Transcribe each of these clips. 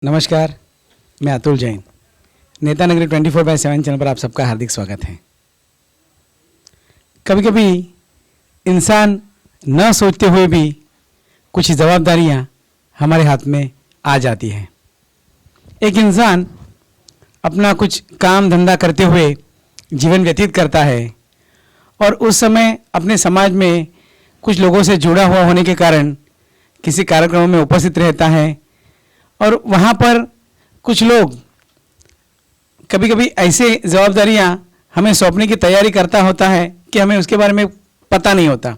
नमस्कार, मैं अतुल जैन। नेता नगरी 24/7 चैनल पर आप सबका हार्दिक स्वागत है। कभी कभी इंसान न सोचते हुए भी कुछ जवाबदारियां हमारे हाथ में आ जाती हैं। एक इंसान अपना कुछ काम धंधा करते हुए जीवन व्यतीत करता है और उस समय अपने समाज में कुछ लोगों से जुड़ा हुआ होने के कारण किसी कार्यक्रम में उपस्थित रहता है और वहाँ पर कुछ लोग कभी कभी ऐसे जवाबदारियाँ हमें सौंपने की तैयारी करता होता है कि हमें उसके बारे में पता नहीं होता।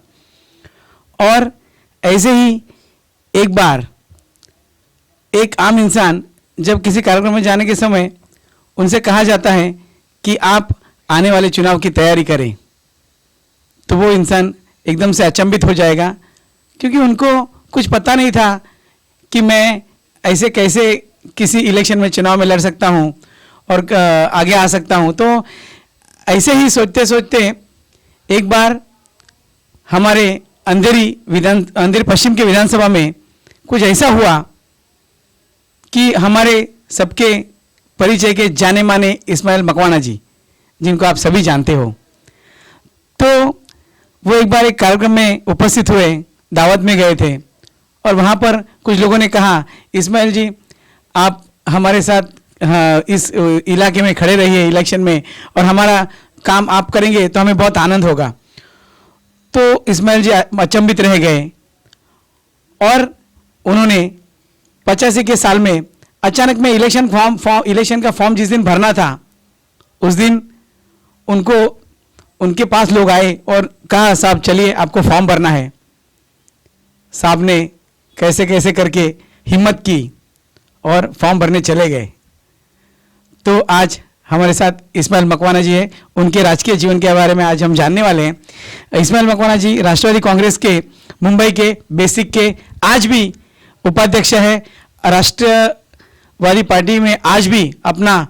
और ऐसे ही एक बार एक आम इंसान जब किसी कार्यक्रम में जाने के समय उनसे कहा जाता है कि आप आने वाले चुनाव की तैयारी करें, तो वो इंसान एकदम से अचंभित हो जाएगा, क्योंकि उनको कुछ पता नहीं था कि मैं ऐसे कैसे किसी इलेक्शन में चुनाव में लड़ सकता हूँ और आगे आ सकता हूँ। तो ऐसे ही सोचते सोचते एक बार हमारे अंधेरी पश्चिम के विधानसभा में कुछ ऐसा हुआ कि हमारे सबके परिचय के जाने माने इस्माइल मकवाना जी, जिनको आप सभी जानते हो, तो वो एक बार एक कार्यक्रम में उपस्थित हुए, दावत में गए थे और वहाँ पर कुछ लोगों ने कहा, इस्माइल जी आप हमारे साथ इस इलाके में खड़े रहिए इलेक्शन में और हमारा काम आप करेंगे तो हमें बहुत आनंद होगा। तो इस्माइल जी अचंभित रह गए और उन्होंने 85 के साल में अचानक में इलेक्शन का फॉर्म जिस दिन भरना था उस दिन उनके पास लोग आए और कहा, साहब चलिए आपको फॉर्म भरना है। साहब ने कैसे कैसे करके हिम्मत की और फॉर्म भरने चले गए। तो आज हमारे साथ इस्माइल मकवाना जी हैं, उनके राजकीय जीवन के बारे में आज हम जानने वाले हैं। इस्माइल मकवाना जी राष्ट्रवादी कांग्रेस के मुंबई के बेसिक के आज भी उपाध्यक्ष है, राष्ट्रवादी पार्टी में आज भी अपना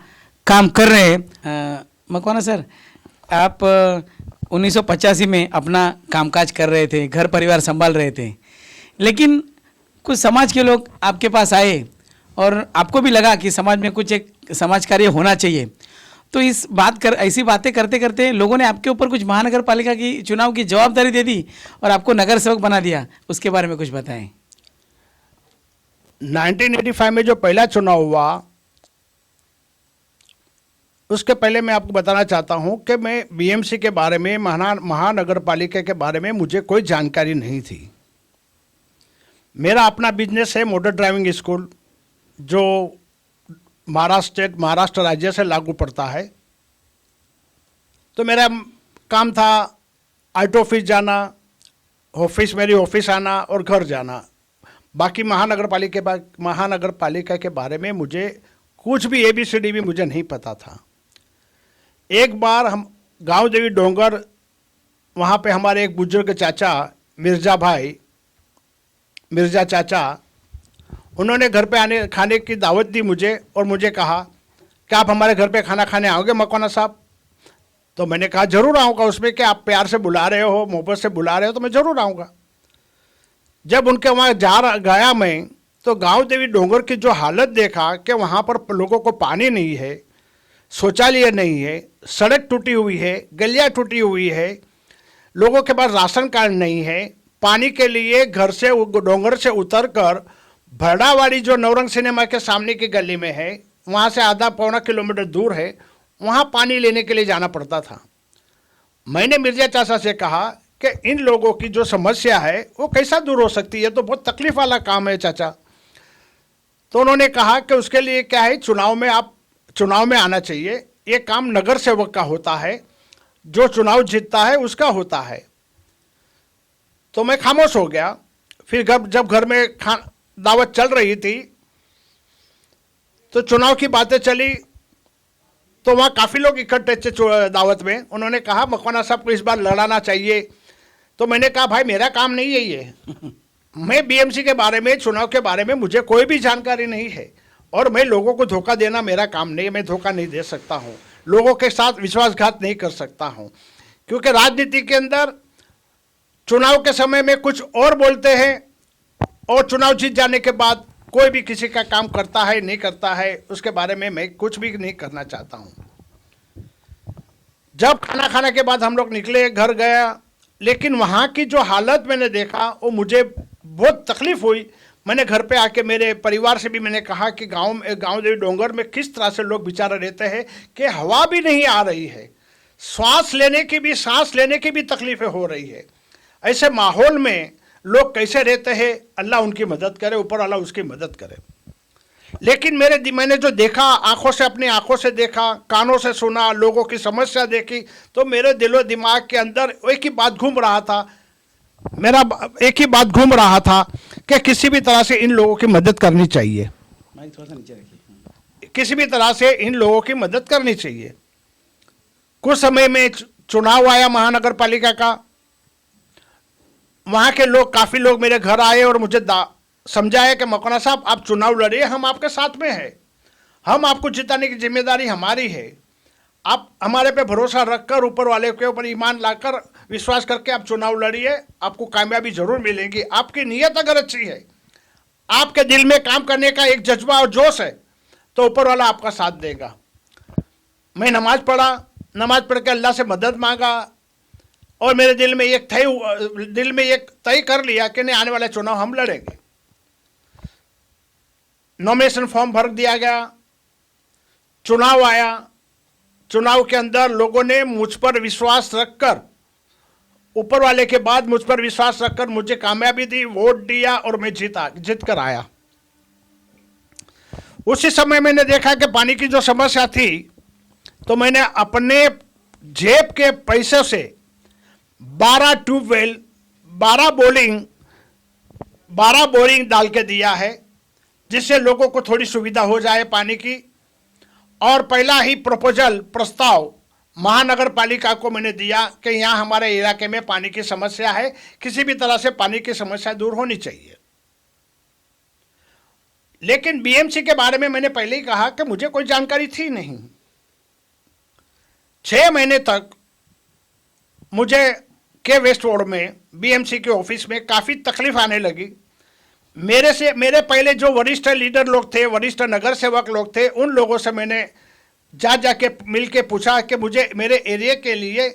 काम कर रहे हैं। मकवाना सर, आप 1985 में अपना कामकाज कर रहे थे, घर परिवार संभाल रहे थे, लेकिन कुछ समाज के लोग आपके पास आए और आपको भी लगा कि समाज में कुछ एक समाज कार्य होना चाहिए। तो ऐसी बातें करते करते लोगों ने आपके ऊपर कुछ महानगर पालिका की चुनाव की जवाबदारी दे दी और आपको नगर सेवक बना दिया। उसके बारे में कुछ बताएं। 1985 में जो पहला चुनाव हुआ, उसके पहले मैं आपको बताना चाहता हूं कि मैं बीएमसी के बारे में, महानगर पालिका के बारे में मुझे कोई जानकारी नहीं थी। मेरा अपना बिजनेस है मोटर ड्राइविंग स्कूल, जो महाराष्ट्र राज्य से लागू पड़ता है। तो मेरा काम था आर्ट ऑफिस जाना, मेरी ऑफिस आना और घर जाना। बाकी महानगर पालिका के बारे में मुझे कुछ भी ABCD भी मुझे नहीं पता था। एक बार हम गांव देवी डोंगर, वहाँ पे हमारे एक बुजुर्ग चाचा मिर्जा चाचा, उन्होंने घर पे खाने की दावत दी मुझे और मुझे कहा कि आप हमारे घर पे खाना खाने आओगे मकवाना साहब? तो मैंने कहा जरूर आऊँगा। उसमें कि आप प्यार से बुला रहे हो, मोहब्बत से बुला रहे हो, तो मैं ज़रूर आऊँगा। जब उनके वहाँ गया मैं, तो गांव देवी डोंगर की जो हालत देखा कि वहाँ पर लोगों को पानी नहीं है, शौचालय नहीं है, सड़क टूटी हुई है, गलियाँ टूटी हुई है, लोगों के पास राशन कार्ड नहीं है, पानी के लिए घर से डोंगर से उतरकर भरडावाड़ी जो नवरंग सिनेमा के सामने की गली में है, वहाँ से आधा पौना किलोमीटर दूर है, वहाँ पानी लेने के लिए जाना पड़ता था। मैंने मिर्जा चाचा से कहा कि इन लोगों की जो समस्या है वो कैसा दूर हो सकती है, तो बहुत तकलीफ वाला काम है चाचा। तो उन्होंने कहा कि उसके लिए क्या है, चुनाव में आना चाहिए, ये काम नगर सेवक का होता है, जो चुनाव जीतता है उसका होता है। तो मैं खामोश हो गया। फिर जब घर में दावत चल रही थी तो चुनाव की बातें चली, तो वहाँ काफ़ी लोग इकट्ठे थे दावत में। उन्होंने कहा मकवाना साहब को इस बार लड़ाना चाहिए। तो मैंने कहा भाई मेरा काम नहीं है ये मैं BMC के बारे में, चुनाव के बारे में मुझे कोई भी जानकारी नहीं है और मैं लोगों को धोखा देना मेरा काम नहीं है। मैं धोखा नहीं दे सकता हूँ, लोगों के साथ विश्वासघात नहीं कर सकता हूँ, क्योंकि राजनीति के अंदर चुनाव के समय में कुछ और बोलते हैं और चुनाव जीत जाने के बाद कोई भी किसी का काम करता है नहीं करता है उसके बारे में मैं कुछ भी नहीं करना चाहता हूँ। जब खाना खाने के बाद हम लोग निकले, घर गया, लेकिन वहाँ की जो हालत मैंने देखा वो मुझे बहुत तकलीफ हुई। मैंने घर पे आके मेरे परिवार से भी मैंने कहा कि गांव देवी डोंगर में किस तरह से लोग बेचारे रहते हैं कि हवा भी नहीं आ रही है, सांस लेने की भी तकलीफें हो रही है। ऐसे माहौल में लोग कैसे रहते हैं, अल्लाह उनकी मदद करे, ऊपर वाला उसकी मदद करे। लेकिन मैंने जो देखा, अपनी आंखों से देखा, कानों से सुना, लोगों की समस्या देखी, तो मेरे दिलो दिमाग के अंदर एक ही बात घूम रहा था कि किसी भी तरह से इन लोगों की मदद करनी चाहिए, थोड़ा सा नीचे रखिए। किसी भी तरह से इन लोगों की मदद करनी चाहिए। कुछ समय में चुनाव आया महानगर पालिका का, वहां के लोग, काफी लोग मेरे घर आए और मुझे समझाया कि मौलाना साहब आप चुनाव लड़िए, हम आपके साथ में हैं, हम आपको जिताने की जिम्मेदारी हमारी है, आप हमारे पे भरोसा रखकर, ऊपर वाले के ऊपर ईमान लाकर, विश्वास करके आप चुनाव लड़िए, आपको कामयाबी जरूर मिलेगी। आपकी नीयत अगर अच्छी है, आपके दिल में काम करने का एक जज्बा और जोश है, तो ऊपर वाला आपका साथ देगा। मैं नमाज पढ़ के अल्लाह से मदद मांगा और मेरे दिल में एक तय कर लिया कि नहीं, आने वाला चुनाव हम लड़ेंगे। नॉमिनेशन फॉर्म भर दिया गया, चुनाव आया। चुनाव के अंदर लोगों ने मुझ पर विश्वास रखकर, ऊपर वाले के बाद मुझ पर विश्वास रखकर मुझे कामयाबी दी, वोट दिया और मैं जीत कर आया। उसी समय मैंने देखा कि पानी की जो समस्या थी, तो मैंने अपने जेब के पैसे से 12 ट्यूबवेल, 12 बोरिंग डाल के दिया है, जिससे लोगों को थोड़ी सुविधा हो जाए पानी की। और पहला ही प्रस्ताव महानगर पालिका को मैंने दिया कि यहाँ हमारे इलाके में पानी की समस्या है, किसी भी तरह से पानी की समस्या दूर होनी चाहिए। लेकिन बीएमसी के बारे में मैंने पहले ही कहा कि मुझे कोई जानकारी थी नहीं। 6 महीने तक मुझे के वेस्ट वार्ड में बीएमसी के ऑफिस में काफ़ी तकलीफ आने लगी। मेरे पहले जो वरिष्ठ लीडर लोग थे, वरिष्ठ नगर सेवक लोग थे, उन लोगों से मैंने जाके मिल के पूछा कि मुझे मेरे एरिया के लिए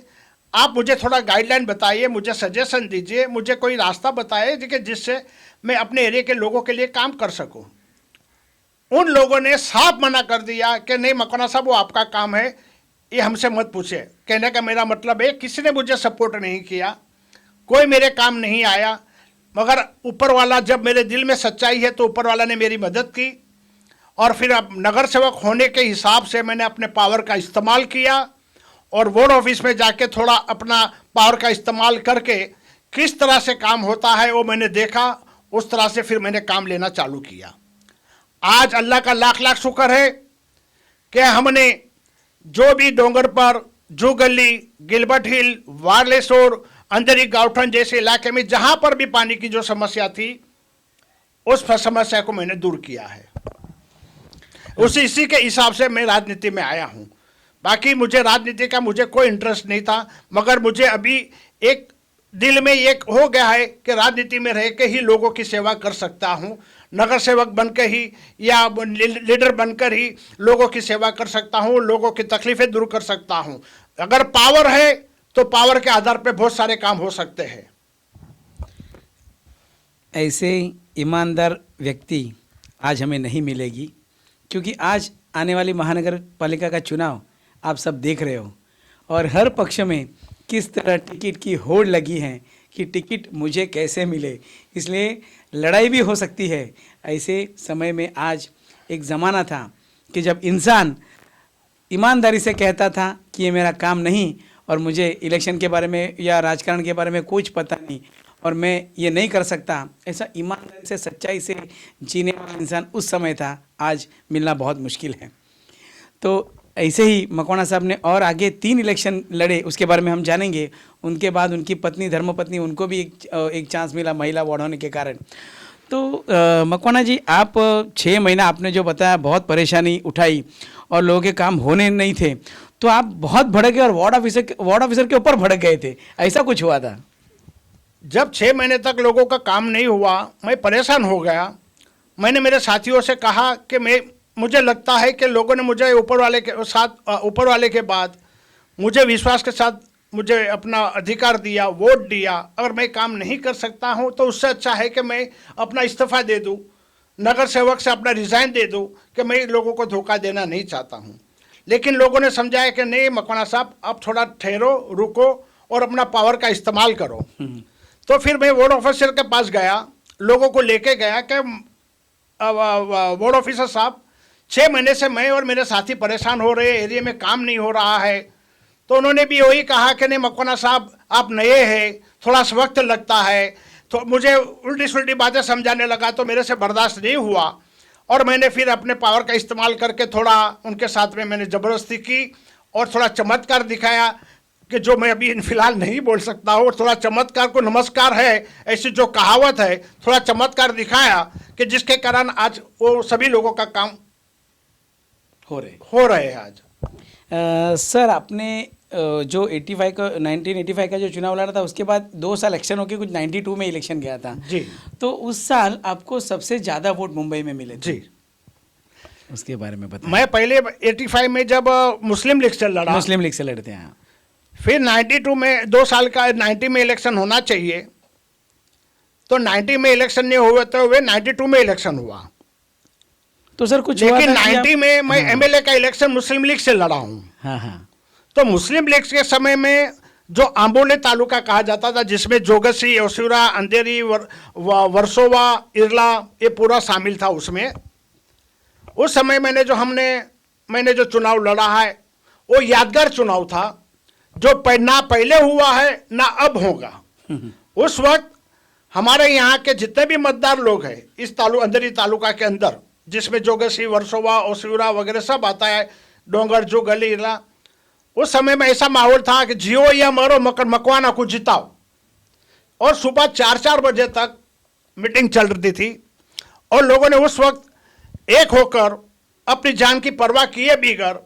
आप मुझे थोड़ा गाइडलाइन बताइए, मुझे सजेशन दीजिए, मुझे कोई रास्ता बताइए कि जिससे मैं अपने एरिया के लोगों के लिए काम कर सकूं। उन लोगों ने साफ मना कर दिया कि नहीं मौलाना साहब, वो आपका काम है, ये हमसे मत पूछे। कहने का मेरा मतलब है, किसी ने मुझे सपोर्ट नहीं किया, कोई मेरे काम नहीं आया, मगर ऊपर वाला, जब मेरे दिल में सच्चाई है तो ऊपर वाला ने मेरी मदद की। और फिर अब नगर सेवक होने के हिसाब से मैंने अपने पावर का इस्तेमाल किया और वार्ड ऑफिस में जाके थोड़ा अपना पावर का इस्तेमाल करके किस तरह से काम होता है वो मैंने देखा। उस तरह से फिर मैंने काम लेना चालू किया। आज अल्लाह का लाख लाख शुक्र है कि हमने जो भी डोंगर पर, जू गली, गिलबर्ट हिल, वारलेसोर, अंदरी गाउठन जैसे इलाके में जहां पर भी पानी की जो समस्या थी, उस समस्या को मैंने दूर किया है। इसी के हिसाब से मैं राजनीति में आया हूं। बाकी मुझे राजनीति का कोई इंटरेस्ट नहीं था, मगर मुझे अभी एक दिल में एक हो गया है कि राजनीति में रह के ही लोगों की सेवा कर सकता हूं, नगर सेवक बनकर ही या लीडर बनकर ही लोगों की सेवा कर सकता हूं, लोगों की तकलीफें दूर कर सकता हूं। अगर पावर है तो पावर के आधार पर बहुत सारे काम हो सकते हैं। ऐसे ईमानदार व्यक्ति आज हमें नहीं मिलेगी, क्योंकि आज आने वाली महानगर पालिका का चुनाव आप सब देख रहे हो और हर पक्ष में किस तरह टिकट की होड़ लगी है कि टिकट मुझे कैसे मिले, इसलिए लड़ाई भी हो सकती है। ऐसे समय में आज एक ज़माना था कि जब इंसान ईमानदारी से कहता था कि ये मेरा काम नहीं और मुझे इलेक्शन के बारे में या राजकारण के बारे में कुछ पता नहीं और मैं ये नहीं कर सकता, ऐसा ईमानदारी से, सच्चाई से जीने वाला इंसान उस समय था, आज मिलना बहुत मुश्किल है। तो ऐसे ही मकवाना साहब ने और आगे 3 इलेक्शन लड़े, उसके बारे में हम जानेंगे। उनके बाद उनकी पत्नी, धर्मपत्नी, उनको भी एक चांस मिला महिला वार्ड होने के कारण। तो मकवाना जी, आप 6 महीना आपने जो बताया बहुत परेशानी उठाई और लोगों के काम होने नहीं थे, तो आप बहुत भड़क गए और वार्ड ऑफिसर के ऊपर भड़क गए थे, ऐसा कुछ हुआ था? जब 6 महीने तक लोगों का काम नहीं हुआ, मैं परेशान हो गया। मैंने मेरे साथियों से कहा कि मुझे लगता है कि लोगों ने मुझे ऊपर वाले के बाद मुझे विश्वास के साथ मुझे अपना अधिकार दिया, वोट दिया। अगर मैं काम नहीं कर सकता हूं तो उससे अच्छा है कि मैं अपना इस्तीफा दे दूं, नगर सेवक से अपना रिजाइन दे दूं, कि मैं लोगों को धोखा देना नहीं चाहता हूं। लेकिन लोगों ने समझाया कि नहीं मकवाना साहब, अब थोड़ा ठहरो, रुको और अपना पावर का इस्तेमाल करो। तो फिर मैं वार्ड ऑफिसर के पास गया, लोगों को लेके गया कि वार्ड ऑफिसर साहब, 6 महीने से मैं और मेरे साथी परेशान हो रहे हैं, एरिया में काम नहीं हो रहा है। तो उन्होंने भी वही कहा कि नहीं मकवाना साहब, आप नए हैं, थोड़ा सा वक्त लगता है। तो मुझे उल्टी सुल्टी बातें समझाने लगा, तो मेरे से बर्दाश्त नहीं हुआ और मैंने फिर अपने पावर का इस्तेमाल करके थोड़ा उनके साथ में मैंने ज़बरदस्ती की और थोड़ा चमत्कार दिखाया कि जो मैं अभी फिलहाल नहीं बोल सकता हूँ। थोड़ा चमत्कार को नमस्कार है, ऐसी जो कहावत है, थोड़ा चमत्कार दिखाया कि जिसके कारण आज वो सभी लोगों का काम हो रहे हैं आज। सर, आपने जो 1985 का जो चुनाव लड़ा था, उसके बाद 2 साल इलेक्शन होके कुछ 92 में इलेक्शन गया था जी। तो उस साल आपको सबसे ज़्यादा वोट मुंबई में मिले थे जी, उसके बारे में बताएं। मैं पहले 85 में जब मुस्लिम लीग से लड़ा, मुस्लिम लीग से लड़ते हैं, फिर 92 में 2 साल का 90 में इलेक्शन होना चाहिए, तो 90 में इलेक्शन नहीं होते हुए 92 में इलेक्शन हुआ। तो सर कुछ हुआ लेकिन था कि 90 में मैं हाँ। एमएलए का इलेक्शन मुस्लिम लीग से लड़ा हूँ। हाँ हाँ, तो मुस्लिम लीग के समय में जो आंबोले तालुका कहा जाता था, जिसमें जोगसी, ओसिरा, अंधेरी, वर्सोवा, इरला, ये पूरा शामिल था उसमें। उस समय मैंने जो चुनाव लड़ा है वो यादगार चुनाव था, जो ना पहले हुआ है ना अब होगा। उस वक्त हमारे यहाँ के जितने भी मतदार लोग हैं इस अंधेरी तालुका के अंदर, जिसमें जोगसी, वर्सोवा, ओसिरा वगैरह सब आता है, डोंगर, जो गली, इरला, उस समय में ऐसा माहौल था कि जियो या मरो, मकवाना को जिताओ। और सुबह 4-4 बजे तक मीटिंग चल रही थी और लोगों ने उस वक्त एक होकर अपनी जान की परवाह किए बिगर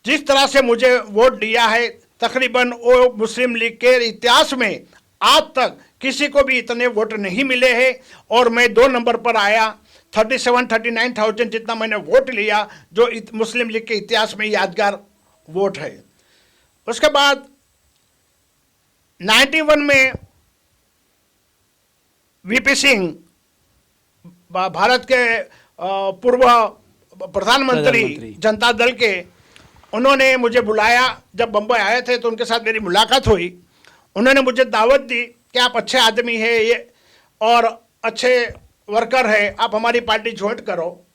जिस तरह से मुझे वोट दिया है, तकरीबन वो मुस्लिम लीग के इतिहास में आज तक किसी को भी इतने वोट नहीं मिले हैं। और मैं 2 नंबर पर आया, 39,000 जितना मैंने वोट लिया, जो मुस्लिम लीग के इतिहास में यादगार वोट है। उसके बाद 91 में वीपी सिंह, भारत के पूर्व प्रधानमंत्री जनता दल के, उन्होंने मुझे बुलाया। जब बंबई आए थे तो उनके साथ मेरी मुलाकात हुई। उन्होंने मुझे दावत दी कि आप अच्छे आदमी हैं ये और अच्छे वर्कर है, आप हमारी पार्टी ज्वाइन करो।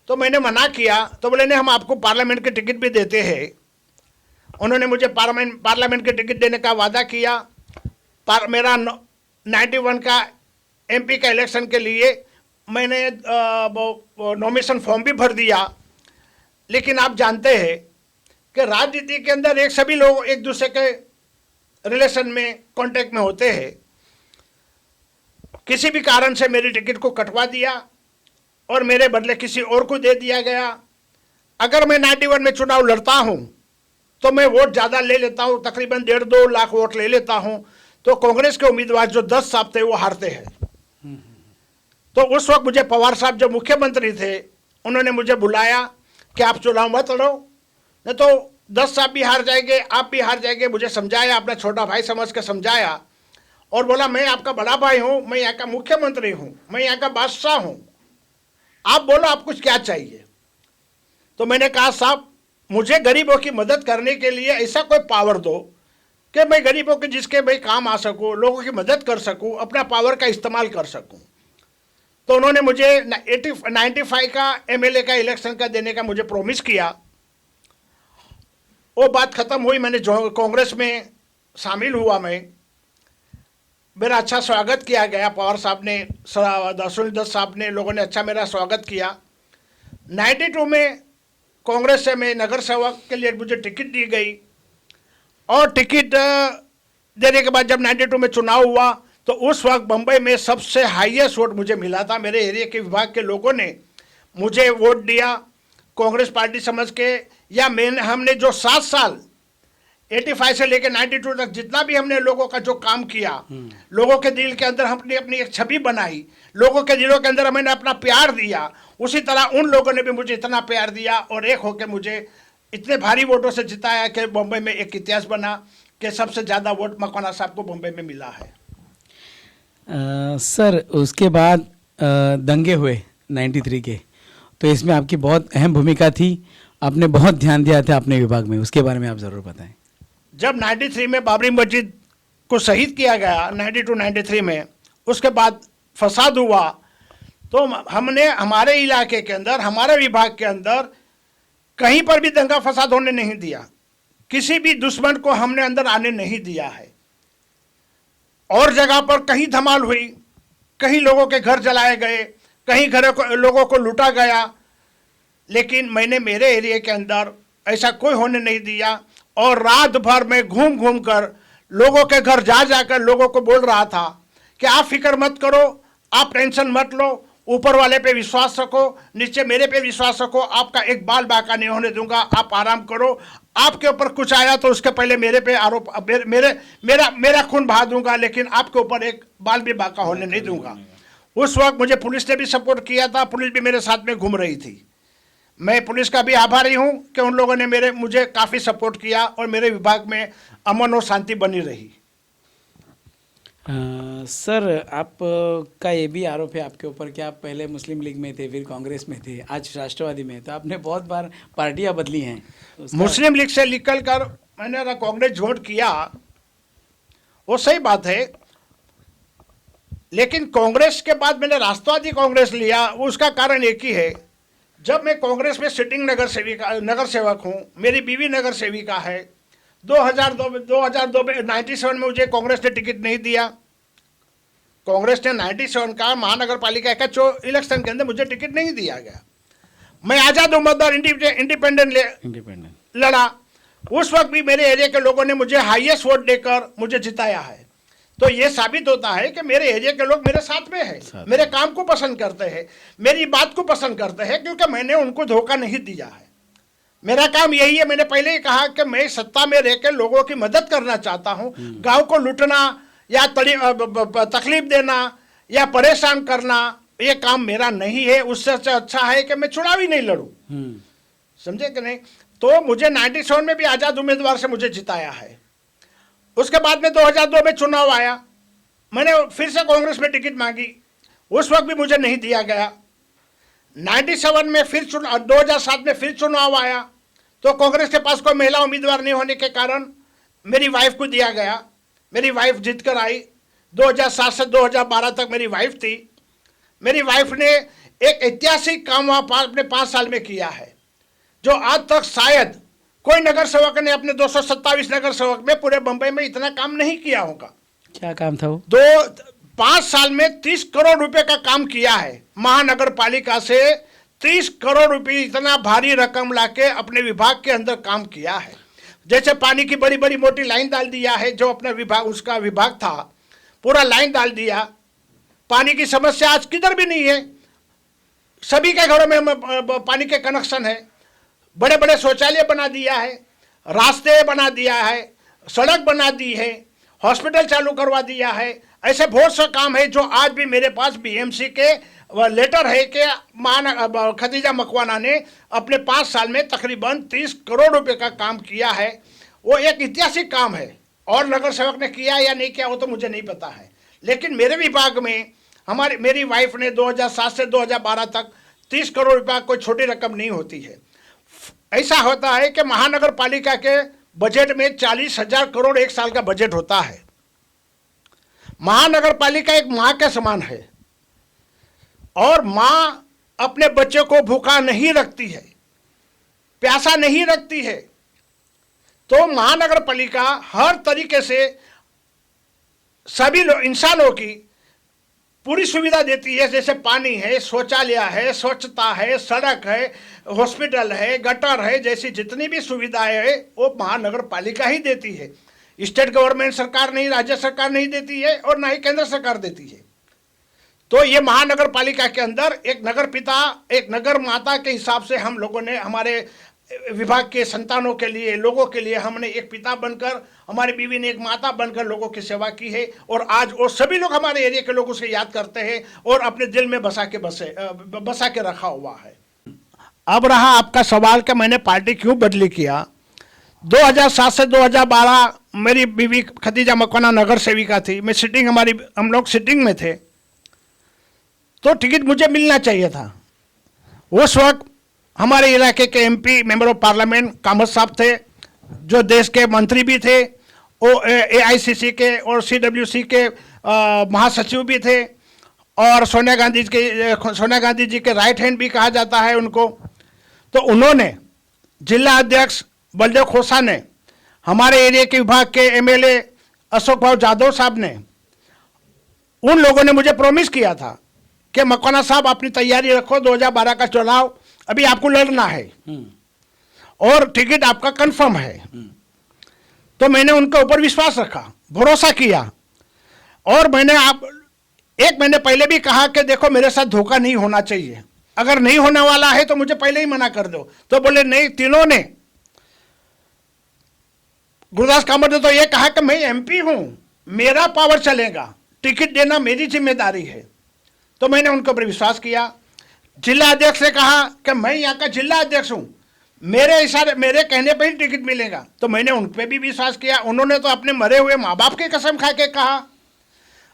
तो मैंने मना किया, तो बोले नहीं, हम आपको पार्लियामेंट की टिकट भी देते हैं। उन्होंने मुझे पार्लियामेंट की टिकट देने का वादा किया। मेरा 91 का एमपी का इलेक्शन के लिए मैंने नॉमिनेशन फॉर्म भी भर दिया। लेकिन आप जानते हैं कि राजनीति के अंदर सभी लोग एक दूसरे के रिलेशन में, कांटेक्ट में होते हैं। किसी भी कारण से मेरी टिकट को कटवा दिया और मेरे बदले किसी और को दे दिया गया। अगर मैं 91 में चुनाव लड़ता हूं तो मैं वोट ज़्यादा ले लेता हूं, तकरीबन 1.5-2 लाख वोट ले लेता हूं। तो कांग्रेस के उम्मीदवार जो 10 साहब थे वो हारते हैं। तो उस वक्त मुझे पवार साहब जो मुख्यमंत्री थे, उन्होंने मुझे बुलाया कि आप चुनाव मत लड़ो, नहीं तो 10 साहब भी हार जाएंगे, आप भी हार जाएंगे। मुझे समझाया, अपना छोटा भाई समझ के समझाया और बोला मैं आपका बड़ा भाई हूं, मैं यहाँ का मुख्यमंत्री हूं, मैं यहाँ का बादशाह हूं, आप बोलो आप कुछ क्या चाहिए। तो मैंने कहा साहब, मुझे गरीबों की मदद करने के लिए ऐसा कोई पावर दो कि मैं गरीबों के जिसके मैं काम आ सकूं, लोगों की मदद कर सकूं, अपना पावर का इस्तेमाल कर सकूं। तो उन्होंने मुझे 95 का एमएलए का इलेक्शन का देने का मुझे प्रॉमिस किया। वो बात खत्म हुई, मैंने कांग्रेस में शामिल हुआ। मेरा अच्छा स्वागत किया गया, पवार साहब ने, सुनील दत्त साहब ने, लोगों ने अच्छा मेरा स्वागत किया। 92 में कांग्रेस से मैं नगर सेवक के लिए मुझे टिकट दी गई और टिकट देने के बाद जब 92 में चुनाव हुआ तो उस वक्त बम्बई में सबसे हाईएस्ट वोट मुझे मिला था। मेरे एरिया के विभाग के लोगों ने मुझे वोट दिया कांग्रेस पार्टी समझ के, या हमने जो 7 साल 85 से लेकर 92 तक जितना भी हमने लोगों का जो काम किया, लोगों के दिल के अंदर हमने अपनी एक छवि बनाई, लोगों के दिलों के अंदर मैंने अपना प्यार दिया, उसी तरह उन लोगों ने भी मुझे इतना प्यार दिया और एक होकर मुझे इतने भारी वोटों से जिताया कि बम्बई में एक इतिहास बना कि सबसे ज़्यादा वोट मकवाना साहब को बम्बई में मिला है। सर उसके बाद दंगे हुए 93 के, तो इसमें आपकी बहुत अहम भूमिका थी, आपने बहुत ध्यान दिया था अपने विभाग में, उसके बारे में आप ज़रूर बताएं। जब 93 में बाबरी मस्जिद को शहीद किया गया 92-93 में, उसके बाद फसाद हुआ, तो हमने हमारे इलाके के अंदर, हमारे विभाग के अंदर कहीं पर भी दंगा फसाद होने नहीं दिया, किसी भी दुश्मन को हमने अंदर आने नहीं दिया है। और जगह पर कहीं धमाल हुई, कहीं लोगों के घर जलाए गए, कहीं लोगों को लूटा गया, लेकिन मैंने मेरे एरिया के अंदर ऐसा कोई होने नहीं दिया। और रात भर में घूम घूम कर लोगों के घर जा जाकर लोगों को बोल रहा था कि आप फिक्र मत करो, आप टेंशन मत लो, ऊपर वाले पे विश्वास रखो, नीचे मेरे पे विश्वास रखो, आपका एक बाल बाका नहीं होने दूंगा, आप आराम करो, आपके ऊपर कुछ आया तो उसके पहले मेरे पे आरोप, मेरा खून बहा दूंगा, लेकिन आपके ऊपर एक बाल भी बाका होने नहीं दूंगा। उस वक्त मुझे पुलिस ने भी सपोर्ट किया था, पुलिस भी मेरे साथ में घूम रही थी। मैं पुलिस का भी आभारी हूं कि उन लोगों ने मुझे काफ़ी सपोर्ट किया और मेरे विभाग में अमन और शांति बनी रही। सर आप का ये भी आरोप है आपके ऊपर कि आप पहले मुस्लिम लीग में थे, फिर कांग्रेस में थे, आज राष्ट्रवादी में, तो आपने बहुत बार पार्टियां बदली हैं। मुस्लिम लीग से निकल कर मैंने अगर कांग्रेस वोट किया, वो सही बात है, लेकिन कांग्रेस के बाद मैंने राष्ट्रवादी कांग्रेस लिया, उसका कारण एक ही है। जब मैं कांग्रेस में सिटिंग नगर सेवक हूँ, मेरी बीवी नगर सेविका है। 2002 में 97 में मुझे कांग्रेस ने टिकट नहीं दिया। कांग्रेस ने 97 का महानगर पालिका का इलेक्शन के अंदर मुझे टिकट नहीं दिया गया। मैं आजाद उम्मीदवार इंडिपेंडेंट लड़ा। उस वक्त भी मेरे एरिया के लोगों ने मुझे हाईएस्ट वोट देकर मुझे जिताया है। तो ये साबित होता है कि मेरे एरिया के लोग मेरे साथ में हैं, मेरे काम को पसंद करते हैं, मेरी बात को पसंद करते हैं, क्योंकि मैंने उनको धोखा नहीं दिया है। मेरा काम यही है, मैंने पहले ही कहा कि मैं सत्ता में रहकर लोगों की मदद करना चाहता हूं। गांव को लूटना या तकलीफ देना या परेशान करना, ये काम मेरा नहीं है। उससे अच्छा है कि मैं चुनाव ही नहीं लड़ूं। समझे कि नहीं? तो मुझे 97 में भी आजाद उम्मीदवार से मुझे जिताया है। उसके बाद में 2002 में चुनाव आया, मैंने फिर से कांग्रेस में टिकट मांगी, उस वक्त भी मुझे नहीं दिया गया। 97 में फिर 2007 में फिर चुनाव आया, तो कांग्रेस के पास कोई महिला उम्मीदवार नहीं होने के कारण मेरी वाइफ को दिया गया। मेरी वाइफ जीत कर आई। 2007 से 2012 तक मेरी वाइफ थी। मेरी वाइफ ने एक ऐतिहासिक काम वहाँ अपने 5 साल में किया है, जो आज तक शायद कोई नगर सेवक ने अपने 227 नगर सेवक में पूरे बंबई में इतना काम नहीं किया होगा। क्या काम था वो? 5 साल में 30 करोड़ रुपए का काम किया है। महानगर पालिका से 30 करोड़ रुपए, इतना भारी रकम लाके अपने विभाग के अंदर काम किया है। जैसे पानी की बड़ी बड़ी मोटी लाइन डाल दिया है, जो अपना विभाग, उसका विभाग था, पूरा लाइन डाल दिया। पानी की समस्या आज किधर भी नहीं है, सभी के घरों में पानी के कनेक्शन है। बड़े बड़े शौचालय बना दिया है, रास्ते बना दिया है, सड़क बना दी है, हॉस्पिटल चालू करवा दिया है। ऐसे बहुत से काम है जो आज भी मेरे पास बीएमसी के लेटर है कि खदीजा मकवाना ने अपने 5 साल में तकरीबन 30 करोड़ रुपए का काम किया है। वो एक ऐतिहासिक काम है, और नगर सेवक ने किया या नहीं किया वो तो मुझे नहीं पता है, लेकिन मेरे विभाग में मेरी वाइफ ने 2007 से 2012 तक 30 करोड़ रुपया कोई छोटी रकम नहीं होती है। ऐसा होता है कि महानगर पालिका के बजट में 40,000 करोड़ एक साल का बजट होता है। महानगर पालिका एक मां के समान है, और मां अपने बच्चे को भूखा नहीं रखती है, प्यासा नहीं रखती है। तो महानगर पालिका हर तरीके से सभी इंसानों की पूरी सुविधा देती है, जैसे पानी है, शौचालय है, स्वच्छता है, सड़क है, हॉस्पिटल है, गटर है, जैसी जितनी भी सुविधाएं है वो महानगर पालिका ही देती है। स्टेट गवर्नमेंट सरकार नहीं, राज्य सरकार नहीं देती है, और ना ही केंद्र सरकार देती है। तो ये महानगर पालिका के अंदर एक नगर पिता, एक नगर माता के हिसाब से हम लोगों ने, हमारे विभाग के संतानों के लिए, लोगों के लिए हमने एक पिता बनकर, हमारी बीवी ने एक माता बनकर लोगों की सेवा की है। और आज वो सभी लोग हमारे एरिया के लोग उसे याद करते हैं और अपने दिल में बसा के रखा हुआ है। अब रहा आपका सवाल कि मैंने पार्टी क्यों बदली किया। 2007 से 2012 मेरी बीवी खदीजा मकवाना नगर सेविका थी। हम लोग सिटिंग में थे, तो टिकट मुझे मिलना चाहिए था। उस वक्त हमारे इलाके के MP member of parliament Kamat साहब थे, जो देश के मंत्री भी थे, वो एआईसीसी के और सीडब्ल्यूसी के महासचिव भी थे, और सोनिया गांधी जी के राइट हैंड भी कहा जाता है उनको। तो उन्होंने, जिला अध्यक्ष बलदेव खोसा ने, हमारे एरिया के विभाग के एमएलए अशोक भाव जाधव साहब ने, उन लोगों ने मुझे प्रॉमिस किया था कि मकवाना साहब अपनी तैयारी रखो, 2012 का चुनाव अभी आपको लड़ना है और टिकट आपका कंफर्म है। तो मैंने उनके ऊपर विश्वास रखा, भरोसा किया, और मैंने एक महीने पहले भी कहा कि देखो मेरे साथ धोखा नहीं होना चाहिए, अगर नहीं होने वाला है तो मुझे पहले ही मना कर दो। तो बोले नहीं, तीनों ने, गुरदास कामत ने तो ये कहा कि मैं एमपी हूं, मेरा पावर चलेगा, टिकट देना मेरी जिम्मेदारी है। तो मैंने उनके ऊपर विश्वास किया। जिला अध्यक्ष ने कहा कि मैं यहाँ का जिला अध्यक्ष हूं, मेरे कहने पर ही टिकट मिलेगा। तो मैंने उन पर भी विश्वास किया। उन्होंने तो अपने मरे हुए माँ बाप की कसम खा के कहा।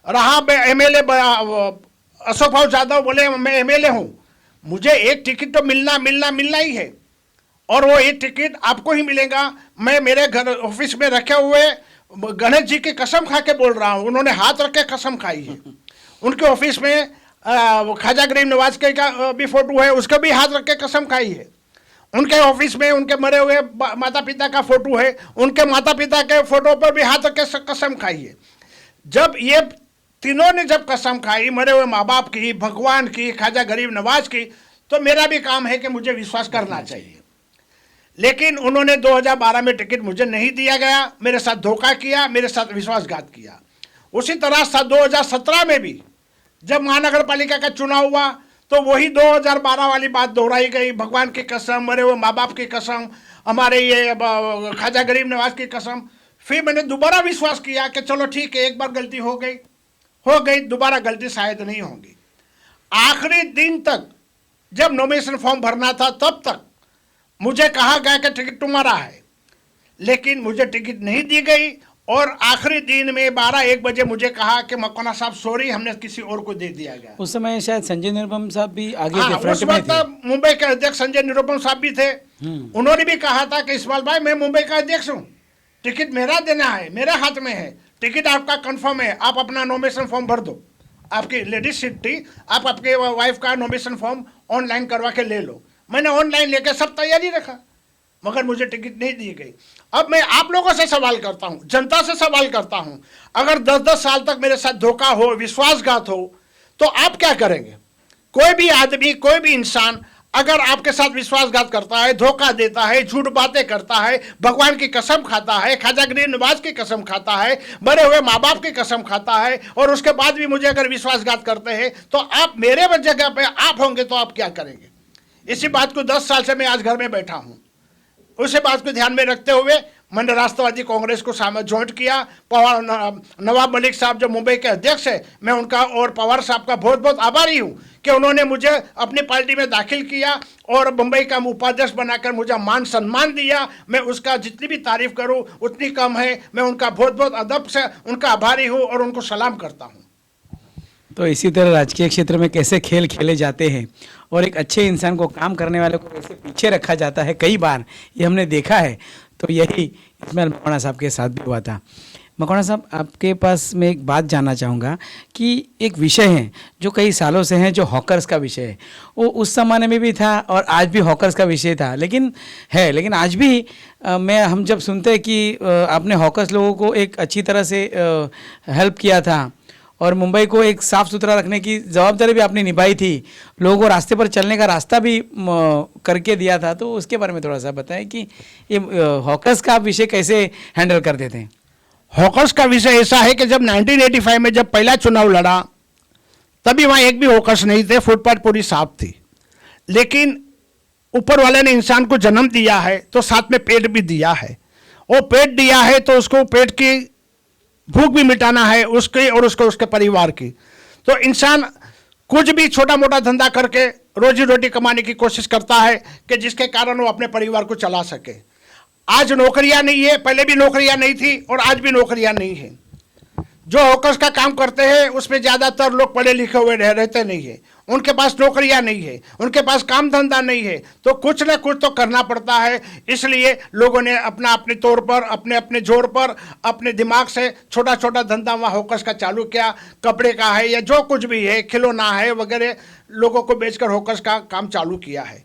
रहा एमएलए अशोक भाव जाधव, बोले मैं एमएलए हूं, मुझे एक टिकट तो मिलना ही है, और वो एक टिकट आपको ही मिलेगा। मैं मेरे घर ऑफिस में रखे हुए गणेश जी की कसम खा के बोल रहा हूँ, उन्होंने हाथ रख के कसम खाई है। उनके ऑफिस में ख्वाजा गरीब नवाज के का भी फोटो है, उसका भी हाथ रख के कसम खाई है। उनके ऑफिस में उनके मरे हुए माता पिता का फोटो है, उनके माता पिता के फोटो पर भी हाथ रख के कसम खाई है। जब ये तीनों ने जब कसम खाई, मरे हुए माँ बाप की, भगवान की, ख्वाजा गरीब नवाज की, तो मेरा भी काम है कि मुझे विश्वास करना चाहिए। लेकिन उन्होंने 2012 में टिकट मुझे नहीं दिया गया, मेरे साथ धोखा किया, मेरे साथ विश्वासघात किया। उसी तरह 2017 में भी जब महानगर पालिका का चुनाव हुआ, तो वही 2012 वाली बात दोहराई गई, भगवान की कसम, मरे हुए माँ बाप की कसम, हमारे ये ख्वाजा गरीब नवाज की कसम। फिर मैंने दोबारा विश्वास किया कि चलो ठीक है, एक बार गलती हो गई, दोबारा गलती शायद नहीं होगी। आखिरी दिन तक जब नॉमिनेशन फॉर्म भरना था, तब तक मुझे कहा गया कि टिकट तुम्हारा है, लेकिन मुझे टिकट नहीं दी गई। और आखिरी दिन में 12-1 बजे मुझे कहा कि मकवाना साहब सॉरी, हमने किसी और को दे दिया गया। उस समय शायद संजय निरुपम साहब भी आगे थे, उस वक्त मुंबई के अध्यक्ष संजय निरुपम साहब भी थे। उन्होंने भी कहा था कि इस्माइल भाई, मैं मुंबई का अध्यक्ष हूँ, टिकट मेरा देना है, मेरे हाथ में है, टिकट आपका कंफर्म है, आप अपना नॉमिनेशन फॉर्म भर दो, आपकी लेडीज सीट थी, आप आपके वाइफ का नॉमिनेशन फॉर्म ऑनलाइन करवा के ले लो। मैंने ऑनलाइन लेकर सब तैयारी रखा, मगर मुझे टिकट नहीं दी गई। अब मैं आप लोगों से सवाल करता हूं, जनता से सवाल करता हूं, अगर 10-10 साल तक मेरे साथ धोखा हो, विश्वासघात हो, तो आप क्या करेंगे? कोई भी आदमी, कोई भी इंसान अगर आपके साथ विश्वासघात करता है, धोखा देता है, झूठ बातें करता है, भगवान की कसम खाता है, ख्वाजा गरीब नवाज की कसम खाता है, मरे हुए माँ बाप की कसम खाता है, और उसके बाद भी मुझे अगर विश्वासघात करते हैं, तो आप मेरे जगह पे आप होंगे तो आप क्या करेंगे? इसी बात को 10 साल से मैं आज घर में बैठा हूं। उसी बात को ध्यान में रखते हुए मैंने राष्ट्रवादी कांग्रेस को ज्वाइन किया। नवाब मलिक साहब जो मुंबई के अध्यक्ष है, मैं उनका और पवार साहब का बहुत बहुत आभारी हूं कि उन्होंने मुझे अपनी पार्टी में दाखिल किया और मुंबई का उपाध्यक्ष बनाकर मुझे मान सम्मान दिया। मैं उसका जितनी भी तारीफ करूं उतनी कम है। मैं उनका बहुत बहुत अदब से उनका आभारी हूं और उनको सलाम करता हूं। तो इसी तरह राजकीय क्षेत्र में कैसे खेल खेले जाते हैं और एक अच्छे इंसान को, काम करने वाले को कैसे पीछे रखा जाता है, कई बार ये हमने देखा है। तो यही इस्माइल मकवाना साहब के साथ भी हुआ था। मकवाना साहब, आपके पास मैं एक बात जानना चाहूँगा कि एक विषय है जो कई सालों से है, जो हॉकर्स का विषय है। वो उस ज़माने में भी था और आज भी हॉकर्स का विषय था, लेकिन आज भी हम जब सुनते हैं कि आपने हॉकर्स लोगों को एक अच्छी तरह से हेल्प किया था और मुंबई को एक साफ़ सुथरा रखने की जवाबदारी भी आपने निभाई थी, लोगों को रास्ते पर चलने का रास्ता भी करके दिया था, तो उसके बारे में थोड़ा सा बताएं कि ये हॉकर्स का विषय कैसे हैंडल करते थे? हॉकर्स का विषय ऐसा है कि जब 1985 में जब पहला चुनाव लड़ा, तभी वहाँ एक भी हॉकर्स नहीं थे, फुटपाथ पूरी साफ थी। लेकिन ऊपर वाले ने इंसान को जन्म दिया है तो साथ में पेट भी दिया है, वो पेट दिया है तो उसको पेट की भूख भी मिटाना है उसकी और उसको उसके परिवार की। तो इंसान कुछ भी छोटा मोटा धंधा करके रोजी रोटी कमाने की कोशिश करता है कि जिसके कारण वो अपने परिवार को चला सके। आज नौकरियां नहीं है, पहले भी नौकरियां नहीं थी और आज भी नौकरियां नहीं है। जो हॉकर्स का काम करते हैं उसमें ज़्यादातर लोग पढ़े लिखे हुए रहते नहीं है, उनके पास नौकरियां नहीं है, उनके पास काम धंधा नहीं है, तो कुछ ना कुछ तो करना पड़ता है। इसलिए लोगों ने अपना अपने तौर पर अपने अपने जोर पर अपने दिमाग से छोटा छोटा धंधा वहाँ हॉकर्स का चालू किया। कपड़े का है या जो कुछ भी है, खिलौना है वगैरह, लोगों को बेचकर हॉकर्स का काम चालू किया है।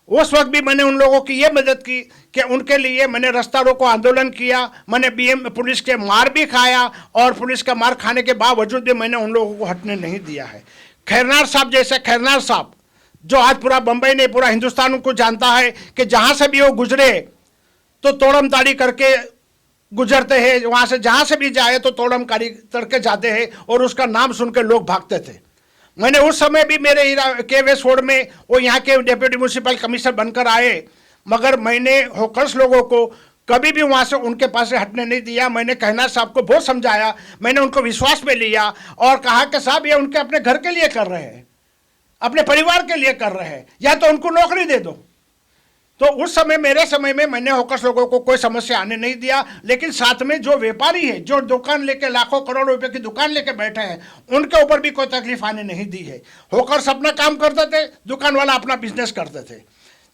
उस वक्त भी मैंने उन लोगों की ये मदद की कि उनके लिए मैंने रास्ता रोको आंदोलन किया, मैंने बीएम पुलिस के मार भी खाया और पुलिस का मार खाने के बावजूद भी मैंने उन लोगों को हटने नहीं दिया है। खैरनार साहब जैसे खैरनार साहब जो आज पूरा बंबई नहीं पूरा हिंदुस्तान उनको जानता है कि जहाँ से भी वो गुजरे तो तोड़म ताड़ी करके गुजरते हैं, वहाँ से जहाँ से भी जाए तो तोड़म ताड़ी करके जाते हैं और उसका नाम सुन के लोग भागते थे। मैंने उस समय भी मेरे के वेस्ट वार्ड में वो यहाँ के डेप्यूटी म्यूनसिपल कमिश्नर बनकर आए, मगर मैंने हॉकर्स लोगों को कभी भी वहाँ से उनके पास से हटने नहीं दिया। मैंने खैरनार साहब को बहुत समझाया, मैंने उनको विश्वास में लिया और कहा कि साहब ये उनके अपने घर के लिए कर रहे हैं, अपने परिवार के लिए कर रहे हैं, या तो उनको नौकरी दे दो। तो उस समय मेरे समय में मैंने हॉकर्स लोगों को कोई समस्या आने नहीं दिया। लेकिन साथ में जो व्यापारी है, जो दुकान लेके लाखों करोड़ों रुपए की दुकान लेके बैठे हैं, उनके ऊपर भी कोई तकलीफ आने नहीं दी है। हॉकर्स अपना काम करते थे, दुकान वाला अपना बिजनेस करते थे।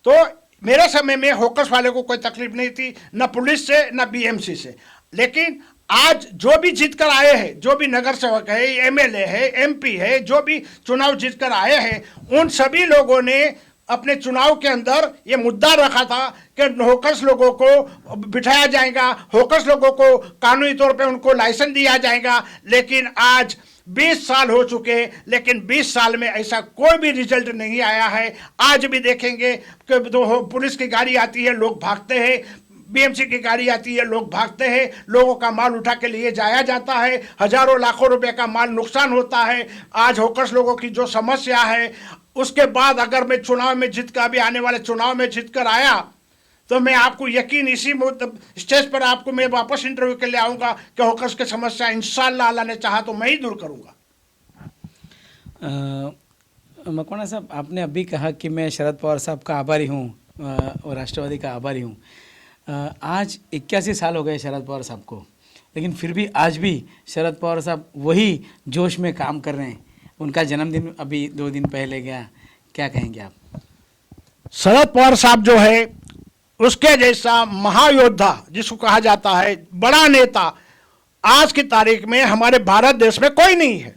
तो मेरे समय में हॉकर्स वाले को कोई तकलीफ नहीं थी, न पुलिस से न बीएमसी से। लेकिन आज जो भी जीत कर आए हैं, जो भी नगर सेवक है, एमएलए है, एमपी है, जो भी चुनाव जीत कर आए हैं, उन सभी लोगों ने अपने चुनाव के अंदर ये मुद्दा रखा था कि हॉकर्स लोगों को बिठाया जाएगा, हॉकर्स लोगों को कानूनी तौर पे उनको लाइसेंस दिया जाएगा। लेकिन आज 20 साल हो चुके हैं, लेकिन 20 साल में ऐसा कोई भी रिजल्ट नहीं आया है। आज भी देखेंगे कि पुलिस की गाड़ी आती है, लोग भागते हैं, बीएमसी की गाड़ी आती है, लोग भागते हैं, लोगों का माल उठा के लिए जाया जाता है, हजारों लाखों रुपए का माल नुकसान होता है। आज हॉकर्स लोगों की जो समस्या है, उसके बाद अगर मैं चुनाव में जीत कर अभी आने वाले चुनाव में जीत कर आया तो मैं आपको यकीन इसी स्टेज पर आपको मैं वापस इंटरव्यू के लिए आऊँगा कि हॉकर्स की समस्या इंशाअल्लाह अल्लाह ने चाहा तो मैं ही दूर करूँगा। मकवाना साहब, आपने अभी कहा कि मैं शरद पवार साहब का आभारी हूँ और राष्ट्रवादी का आभारी हूँ। आज 81 साल हो गए शरद पवार साहब को, लेकिन फिर भी आज भी शरद पवार साहब वही जोश में काम कर रहे हैं। उनका जन्मदिन अभी 2 दिन पहले गया, क्या कहेंगे आप? शरद पवार साहब जो है उसके जैसा महायोद्धा जिसको कहा जाता है, बड़ा नेता, आज की तारीख में हमारे भारत देश में कोई नहीं है।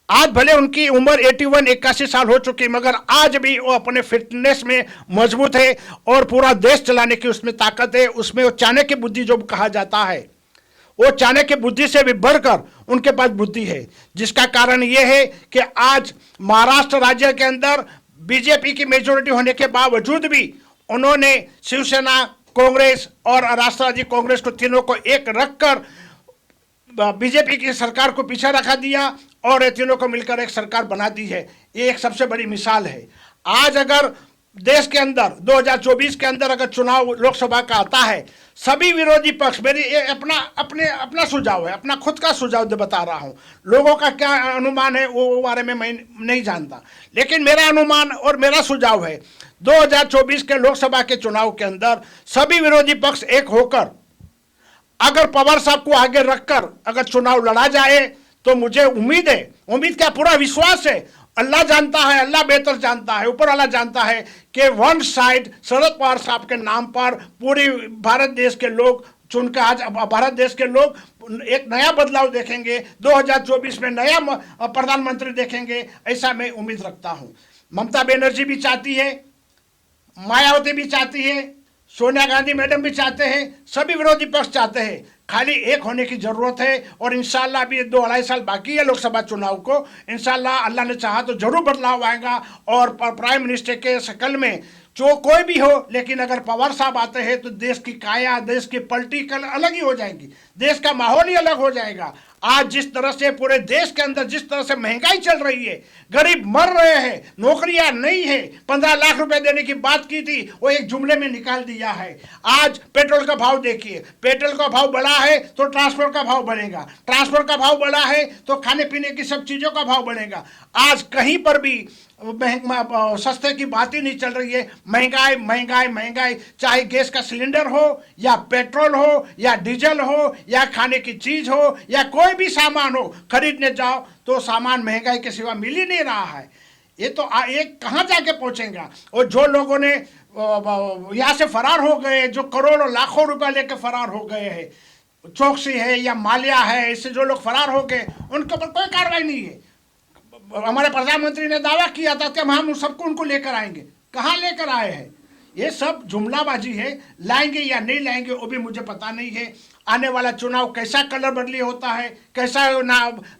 आज भले उनकी उम्र 81 साल हो चुकी, मगर आज भी वो अपने फिटनेस में मजबूत है और पूरा देश चलाने की उसमें ताकत है। उसमें वो चाणक्य बुद्धि जो कहा जाता है, वो चाणक्य बुद्धि से भी बढ़कर उनके पास बुद्धि है, जिसका कारण ये है कि आज महाराष्ट्र राज्य के अंदर बीजेपी की मेजोरिटी होने के बावजूद भी उन्होंने शिवसेना, कांग्रेस और राष्ट्रवादी कांग्रेस को तीनों को एक रखकर बीजेपी की सरकार को पीछे रखा दिया और ये तीनों को मिलकर एक सरकार बना दी है। ये एक सबसे बड़ी मिसाल है। आज अगर देश के अंदर 2024 के अंदर अगर चुनाव लोकसभा का आता है, सभी विरोधी पक्ष, मेरी ये अपना सुझाव है, अपना खुद का सुझाव बता रहा हूँ, लोगों का क्या अनुमान है वो बारे में मैं नहीं जानता, लेकिन मेरा अनुमान और मेरा सुझाव है 2024 के लोकसभा के चुनाव के अंदर सभी विरोधी पक्ष एक होकर अगर पवार साहब को आगे रखकर अगर चुनाव लड़ा जाए तो मुझे उम्मीद है, उम्मीद क्या पूरा विश्वास है, अल्लाह जानता है, अल्लाह बेहतर जानता है, ऊपर वाला जानता है कि वन साइड शरद पवार साहब के नाम पर पूरी भारत देश के लोग चुनकर आज भारत देश के लोग एक नया बदलाव देखेंगे। 2024 में नया प्रधानमंत्री देखेंगे, ऐसा मैं उम्मीद रखता हूँ। ममता बनर्जी भी चाहती है, मायावती भी चाहती है, सोनिया गांधी मैडम भी चाहते हैं, सभी विरोधी पक्ष चाहते हैं, खाली एक होने की जरूरत है। और इंशाल्लाह अभी 2-2.5 साल बाकी है लोकसभा चुनाव को, इंशाल्लाह अल्लाह ने चाहा तो जरूर बदलाव आएगा और प्राइम मिनिस्टर के शक्ल में जो कोई भी हो, लेकिन अगर पवार साहब आते हैं तो देश की काया, देश की पॉलिटिकल अलग ही हो जाएगी, देश का माहौल ही अलग हो जाएगा। आज जिस तरह से पूरे देश के अंदर जिस तरह से महंगाई चल रही है, गरीब मर रहे हैं, नौकरियां नहीं है, 15 लाख रुपए देने की बात की थी वो एक जुमले में निकाल दिया है। आज पेट्रोल का भाव देखिए, पेट्रोल का भाव बढ़ा है तो ट्रांसपोर्ट का भाव बढ़ेगा, ट्रांसपोर्ट का भाव बढ़ा है तो खाने पीने की सब चीजों का भाव बढ़ेगा। आज कहीं पर भी सस्ते की बात ही नहीं चल रही है। महंगाई महंगाई महंगाई, चाहे गैस का सिलेंडर हो या पेट्रोल हो या डीजल हो या खाने की चीज हो या कोई भी सामान हो, खरीदने जाओ तो सामान महंगाई के सिवा मिल ही नहीं रहा है। ये तो एक कहाँ जाके पहुंचेगा। और जो लोगों ने यहाँ से फरार हो गए, जो करोड़ों लाखों रुपए लेकर फरार हो गए हैं, चौकसी है या माल्या है, इससे जो लोग फरार हो गए उनके ऊपर कोई कार्रवाई नहीं है। हमारे प्रधानमंत्री ने दावा किया था कि हम सबको उनको लेकर आएंगे, कहाँ लेकर आए हैं। ये सब जुमलाबाजी है, लाएंगे या नहीं लाएंगे वो भी मुझे पता नहीं है। आने वाला चुनाव कैसा कलर बदली होता है, कैसा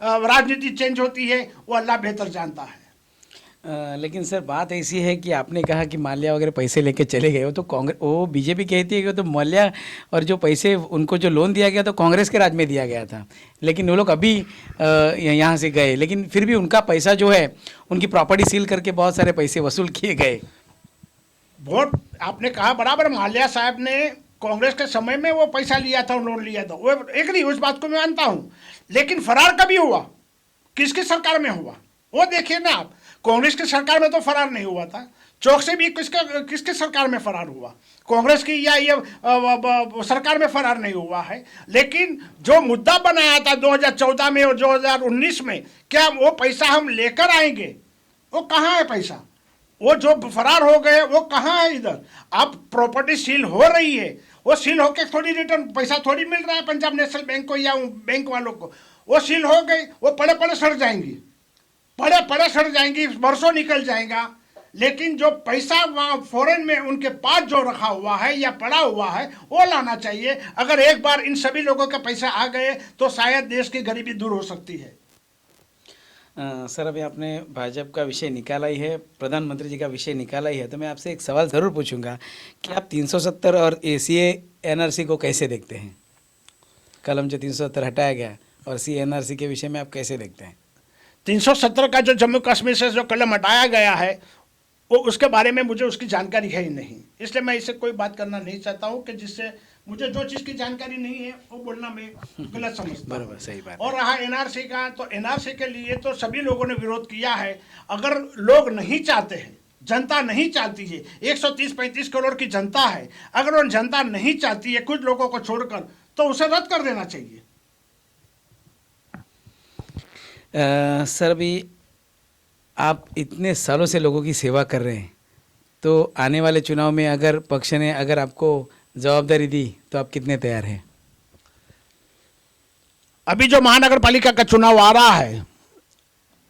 राजनीति चेंज होती है, वो अल्लाह बेहतर जानता है। लेकिन सर बात ऐसी है कि आपने कहा कि माल्या वगैरह पैसे लेके चले गए, वो तो कांग्रेस, वो बीजेपी कहती है कि तो माल्या और जो पैसे उनको जो लोन दिया गया तो कांग्रेस के राज में दिया गया था, लेकिन वो लोग अभी यहाँ से गए, लेकिन फिर भी उनका पैसा जो है उनकी प्रॉपर्टी सील करके बहुत सारे पैसे वसूल किए गए। वोट आपने कहा बराबर, माल्या साहब ने कांग्रेस के समय में वो पैसा लिया था, लोन लिया था, वो एक नहीं, उस बात को मैं मानता हूँ, लेकिन फरार कभी हुआ, किसकी सरकार में हुआ वो देखिए ना आप। कांग्रेस की सरकार में तो फरार नहीं हुआ था, चौकसी भी किसके सरकार में फरार हुआ, कांग्रेस की या ये सरकार में फरार नहीं हुआ है। लेकिन जो मुद्दा बनाया था 2014 में और 2019 में, क्या वो पैसा हम लेकर आएंगे, वो कहाँ है पैसा, वो जो फरार हो गए वो कहाँ है। इधर अब प्रॉपर्टी सील हो रही है, वो सील होके थोड़ी रिटर्न पैसा थोड़ी मिल रहा है पंजाब नेशनल बैंक को या बैंक वालों को, वो सील हो गई, वो पड़े पड़े सड़ जाएंगी, पड़े पड़े सड़ जाएंगी, वर्षों निकल जाएगा। लेकिन जो पैसा वहाँ फॉरेन में उनके पास जो रखा हुआ है या पड़ा हुआ है वो लाना चाहिए। अगर एक बार इन सभी लोगों के पैसे आ गए तो शायद देश की गरीबी दूर हो सकती है। सर अभी आपने भाजपा का विषय निकाला ही है, प्रधानमंत्री जी का विषय निकाला ही है, तो मैं आपसे एक सवाल ज़रूर पूछूंगा कि आप 370 और ACA NRC को कैसे देखते हैं। कलम जो 370 हटाया गया और CNRC के विषय में आप कैसे देखते हैं। 370 का जो जम्मू कश्मीर से जो कलम हटाया गया है वो उसके बारे में मुझे उसकी जानकारी है ही नहीं, इसलिए मैं इससे कोई बात करना नहीं चाहता हूँ कि जिससे मुझे जो चीज़ की जानकारी नहीं है वो बोलना मैं गलत समझता हूँ। बराबर, सही बात। और रहा NRC का, तो NRC के लिए तो सभी लोगों ने विरोध किया है। अगर लोग नहीं चाहते हैं, जनता नहीं चाहती है, 130-135 करोड़ की जनता है, अगर वो जनता नहीं चाहती है कुछ लोगों को छोड़कर, तो उसे रद्द कर देना चाहिए। सर अभी आप इतने सालों से लोगों की सेवा कर रहे हैं, तो आने वाले चुनाव में अगर पक्ष ने अगर आपको जवाबदारी दी तो आप कितने तैयार हैं। अभी जो महानगर पालिका का चुनाव आ रहा है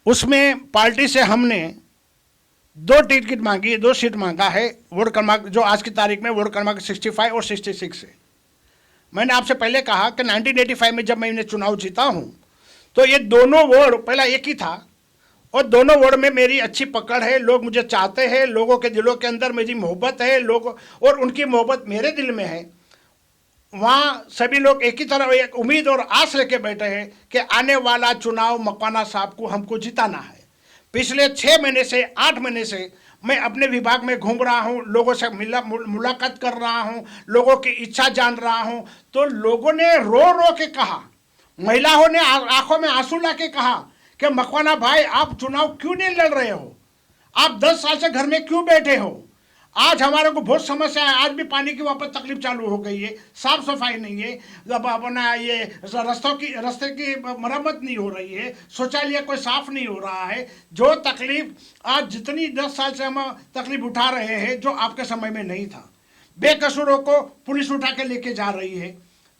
उसमें पार्टी से हमने 2 टिकट मांगी, 2 सीट मांगा है। वार्ड क्रमांक जो आज की तारीख में वार्ड क्रमांक 65 और 66 है। मैंने आपसे पहले कहा कि 1985 में जब मैंने चुनाव जीता हूँ तो ये दोनों वार्ड पहला एक ही था और दोनों वार्ड में मेरी अच्छी पकड़ है, लोग मुझे चाहते हैं, लोगों के दिलों के अंदर मेरी मोहब्बत है, लोग और उनकी मोहब्बत मेरे दिल में है। वहाँ सभी लोग एक ही तरह एक उम्मीद और आस लेके बैठे हैं कि आने वाला चुनाव मकवाना साहब को हमको जिताना है। पिछले 6 महीने से 8 महीने से मैं अपने विभाग में घूम रहा हूँ, लोगों से मुलाकात कर रहा हूँ, लोगों की इच्छा जान रहा हूँ, तो लोगों ने रो रो के कहा, महिलाओं ने आंखों में आंसू ला के कहा कि मकवाना भाई आप चुनाव क्यों नहीं लड़ रहे हो, आप 10 साल से घर में क्यों बैठे हो। आज हमारे को बहुत समस्या है, आज भी पानी की वापस तकलीफ चालू हो गई है, साफ सफाई नहीं है, अपना ये रास्ते की मरम्मत नहीं हो रही है, शौचालय कोई साफ नहीं हो रहा है। जो तकलीफ आज जितनी 10 साल से हम तकलीफ उठा रहे हैं जो आपके समय में नहीं था, बेकसूरों को पुलिस उठा के लेके जा रही है।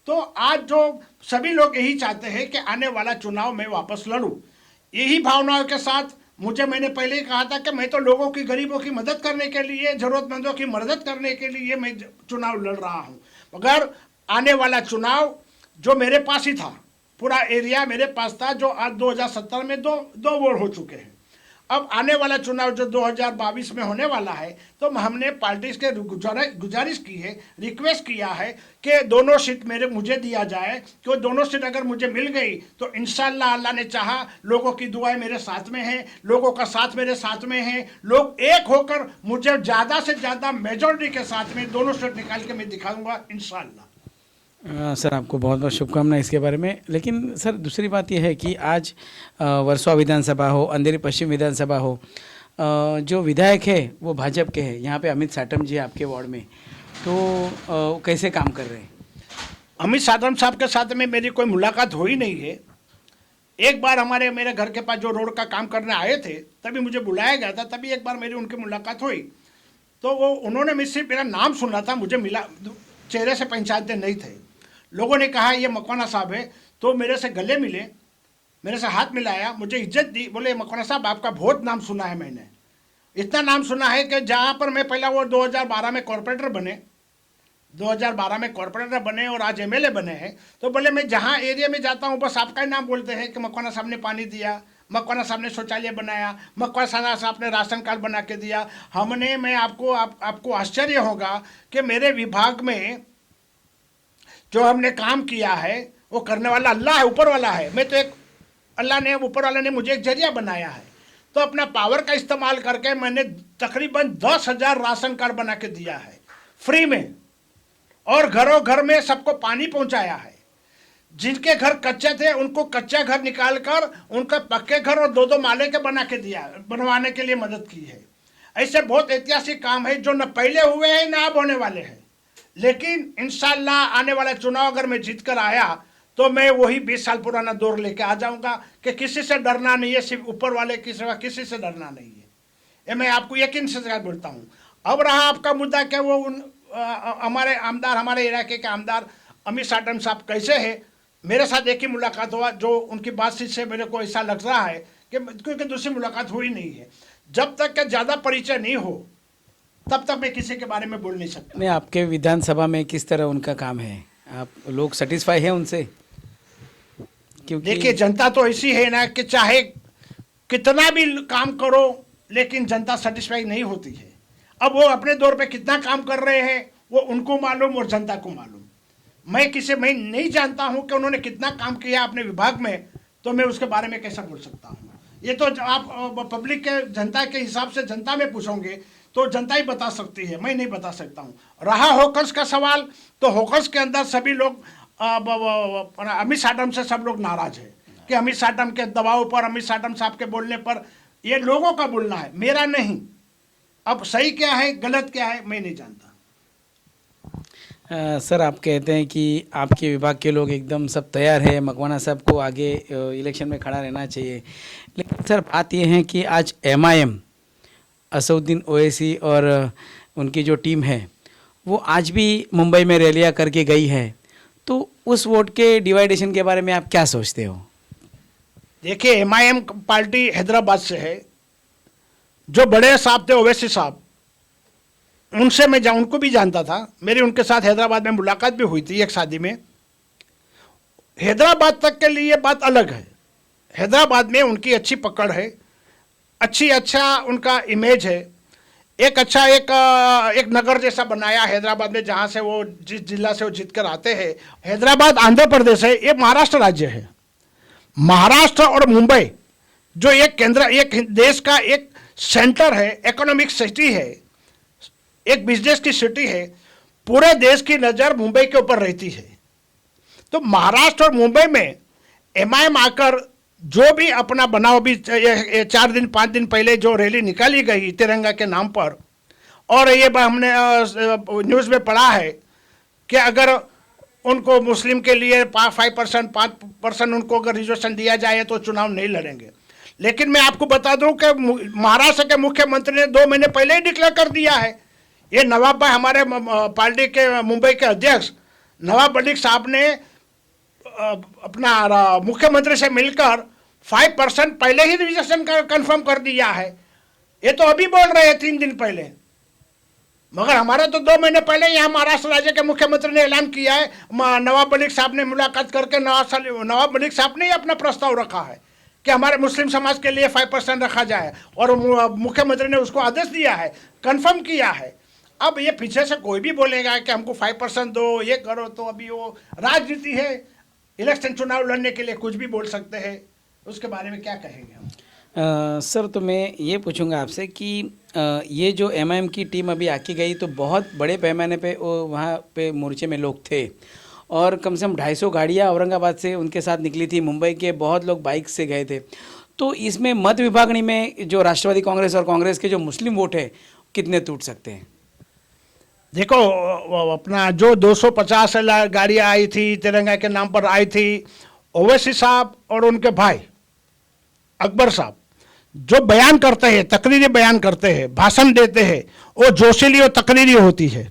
तो आज जो सभी लोग यही चाहते हैं कि आने वाला चुनाव मैं वापस लड़ूं, यही भावनाओं के साथ मैंने पहले ही कहा था कि मैं तो लोगों की, गरीबों की मदद करने के लिए, जरूरतमंदों की मदद करने के लिए मैं चुनाव लड़ रहा हूं। मगर आने वाला चुनाव जो मेरे पास ही था, पूरा एरिया मेरे पास था, जो आज 2017 में दो वोट हो चुके हैं। अब आने वाला चुनाव जो 2022 में होने वाला है, तो हमने पार्टी के गुजारिश की है, रिक्वेस्ट किया है कि दोनों सीट मुझे दिया जाए, कि दोनों सीट अगर मुझे मिल गई तो इंशाल्लाह अल्लाह ने चाहा, लोगों की दुआएं मेरे साथ में है, लोगों का साथ मेरे साथ में है, लोग एक होकर मुझे ज़्यादा से ज़्यादा मेजॉरिटी के साथ में दोनों सीट निकाल के मैं दिखाऊंगा इंशाल्लाह। सर आपको बहुत बहुत शुभकामनाएं इसके बारे में। लेकिन सर दूसरी बात यह है कि आज वर्सोवा विधानसभा हो, अंधेरी पश्चिम विधानसभा हो, जो विधायक है वो भाजपा के हैं, यहाँ पे अमित साटम जी आपके वार्ड में, तो कैसे काम कर रहे हैं? अमित साटम साहब के साथ में मेरी कोई मुलाकात हुई नहीं है। एक बार मेरे घर के पास जो रोड का काम करने आए थे, तभी मुझे बुलाया गया था, तभी एक बार मेरी उनकी मुलाकात हुई। तो वो उन्होंने मुझसे मेरा नाम सुना था, मुझे मिला, चेहरे से पहचानते नहीं थे। लोगों ने कहा ये मकवाना साहब है, तो मेरे से गले मिले, मेरे से हाथ मिलाया, मुझे इज्जत दी, बोले मकवाना साहब आपका बहुत नाम सुना है, मैंने इतना नाम सुना है कि जहाँ पर मैं पहला वो 2012 में कॉरपोरेटर बने, 2012 में कॉरपोरेटर बने और आज एमएलए बने हैं, तो बोले मैं जहाँ एरिया में जाता हूँ बस आपका ही नाम बोलते हैं कि मकवाना साहब ने पानी दिया, मकवाना साहब ने शौचालय बनाया, मकवाना साहब ने राशन कार्ड बना के दिया। मैं आपको आश्चर्य होगा कि मेरे विभाग में जो हमने काम किया है वो करने वाला अल्लाह है, ऊपर वाला है। मैं तो एक अल्लाह ने, ऊपर वाले ने मुझे एक जरिया बनाया है, तो अपना पावर का इस्तेमाल करके मैंने तकरीबन 10,000 राशन कार्ड बना के दिया है फ्री में, और घरों घर में सबको पानी पहुंचाया है। जिनके घर कच्चे थे उनको कच्चा घर निकाल कर उनका पक्के घर और 2-2 माले के बना के दिया, बनवाने के लिए मदद की है। ऐसे बहुत ऐतिहासिक काम है जो न पहले हुए हैं न अब होने वाले हैं। लेकिन इंशाल्लाह आने वाला चुनाव अगर मैं जीत कर आया तो मैं वही 20 साल पुराना दौर लेके आ जाऊंगा कि किसी से डरना नहीं है, सिर्फ ऊपर वाले की सिवा किसी से डरना नहीं है। ये मैं आपको यकीन से बोलता हूँ। अब रहा आपका मुद्दा कि वो हमारे आमदार, हमारे इलाके के आमदार अमित साटम साहब कैसे है, मेरे साथ एक ही मुलाकात हुआ, जो उनकी बातचीत से मेरे को ऐसा लग रहा है कि क्योंकि दूसरी मुलाकात हुई नहीं है, जब तक कि ज़्यादा परिचय नहीं हो तब तक मैं किसी के बारे में बोल नहीं सकता। नहीं, आपके विधानसभा में किस तरह उनका काम है, आप लोग सेटिस्फाई हैं उनसे? क्योंकि देखिए जनता तो ऐसी है ना कि चाहे कितना भी काम करो लेकिन जनता सेटिस्फाई नहीं होती है। अब वो अपने दौर पे कितना काम कर रहे हैं वो उनको मालूम और जनता को मालूम। मैं नहीं जानता हूं कि उन्होंने कितना काम किया अपने विभाग में, तो मैं उसके बारे में कैसा बोल सकता हूं? ये तो आप पब्लिक के, जनता के हिसाब से जनता में पूछोगे तो जनता ही बता सकती है, मैं नहीं बता सकता हूँ। रहा हॉकर्स का सवाल, तो हॉकर्स के अंदर सभी लोग अमित साटम से सब लोग नाराज है कि अमित साटम के दबाव पर, अमित साटम साहब के बोलने पर, ये लोगों का बोलना है, मेरा नहीं। अब सही क्या है गलत क्या है मैं नहीं जानता। सर आप कहते हैं कि आपके विभाग के लोग एकदम सब तैयार है, मकवाना साहब को आगे इलेक्शन में खड़ा रहना चाहिए, लेकिन सर बात यह है कि आज MIM असउद्दीन ओवैसी और उनकी जो टीम है वो आज भी मुंबई में रैलियां करके गई है, तो उस वोट के डिवाइडेशन के बारे में आप क्या सोचते हो? देखिए MIM पार्टी हैदराबाद से है, जो बड़े साहब थे ओवैसी साहब, उनसे मैं उनको भी जानता था, मेरी उनके साथ हैदराबाद में मुलाकात भी हुई थी एक शादी में। हैदराबाद तक के लिए बात अलग है, हैदराबाद में उनकी अच्छी पकड़ है, अच्छा उनका इमेज है, एक अच्छा एक नगर जैसा बनाया हैदराबाद में, जहाँ से वो जिस जिला से वो जीत कर आते हैं। हैदराबाद आंध्र प्रदेश है, ये महाराष्ट्र राज्य है। महाराष्ट्र और मुंबई जो एक केंद्र, एक देश का एक सेंटर है, इकोनॉमिक सिटी है, एक बिजनेस की सिटी है, पूरे देश की नज़र मुंबई के ऊपर रहती है। तो महाराष्ट्र और मुंबई में MIM आकर जो भी अपना बनाव, भी 4 दिन 5 दिन पहले जो रैली निकाली गई तिरंगा के नाम पर, और ये हमने न्यूज़ में पढ़ा है कि अगर उनको मुस्लिम के लिए 5% उनको अगर रिजर्वेशन दिया जाए तो चुनाव नहीं लड़ेंगे। लेकिन मैं आपको बता दूं कि महाराष्ट्र के मुख्यमंत्री ने 2 महीने पहले ही डिक्लेयर कर दिया है। ये नवाब भाई, हमारे पार्टी के मुंबई के अध्यक्ष नवाब मलिक साहब ने अपना मुख्यमंत्री से मिलकर 5% पहले ही रिजर्वेशन कंफर्म कर दिया है। ये तो अभी बोल रहे हैं 3 दिन पहले, मगर हमारा तो 2 महीने पहले यहाँ महाराष्ट्र राज्य के मुख्यमंत्री ने ऐलान किया है। नवाब मलिक साहब ने मुलाकात करके नवाब मलिक साहब ने ही अपना प्रस्ताव रखा है कि हमारे मुस्लिम समाज के लिए 5% रखा जाए, और मुख्यमंत्री ने उसको आदेश दिया है, कंफर्म किया है। अब ये पीछे से कोई भी बोलेगा कि हमको 5% दो, ये करो, तो अभी वो राजनीति है, इलेक्शन चुनाव लड़ने के लिए कुछ भी बोल सकते हैं। उसके बारे में क्या कहेंगे हम? सर, तो मैं ये पूछूंगा आपसे कि ये जो एमआईएम की टीम अभी आके गई तो बहुत बड़े पैमाने पे वो वहाँ पे मोर्चे में लोग थे, और कम से कम 250 गाड़ियाँ औरंगाबाद से उनके साथ निकली थी, मुंबई के बहुत लोग बाइक से गए थे। तो इसमें मत विभागनी में जो राष्ट्रवादी कांग्रेस और कांग्रेस के जो मुस्लिम वोट है कितने टूट सकते हैं? देखो, अपना जो 250 गाड़ियाँ आई थी, तिरंगा के नाम पर आई थी, ओवैसी साहब और उनके भाई अकबर साहब जो बयान करते हैं, तकरीरी बयान करते हैं, भाषण देते हैं, वो जोशीली और तकरीरी होती है,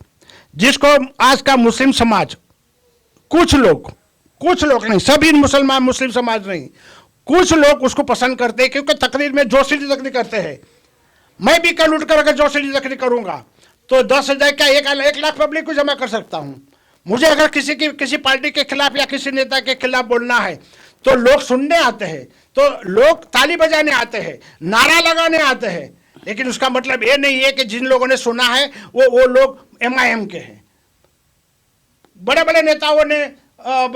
जिसको आज का मुस्लिम समाज, कुछ लोग नहीं, सभी मुसलमान मुस्लिम समाज नहीं, कुछ लोग उसको पसंद करते हैं, क्योंकि तकरीर में जोशीली तकरीर करते हैं। मैं भी कल उठकर अगर जोशीली तकरीर करूंगा तो 10,000 क्या 1 लाख पब्लिक को जमा कर सकता हूं। मुझे अगर किसी पार्टी के खिलाफ या किसी नेता के खिलाफ बोलना है तो लोग सुनने आते हैं, तो लोग ताली बजाने आते हैं, नारा लगाने आते हैं, लेकिन उसका मतलब ये नहीं है कि जिन लोगों ने सुना है वो लोग एमआईएम के हैं। बड़े बड़े नेताओं ने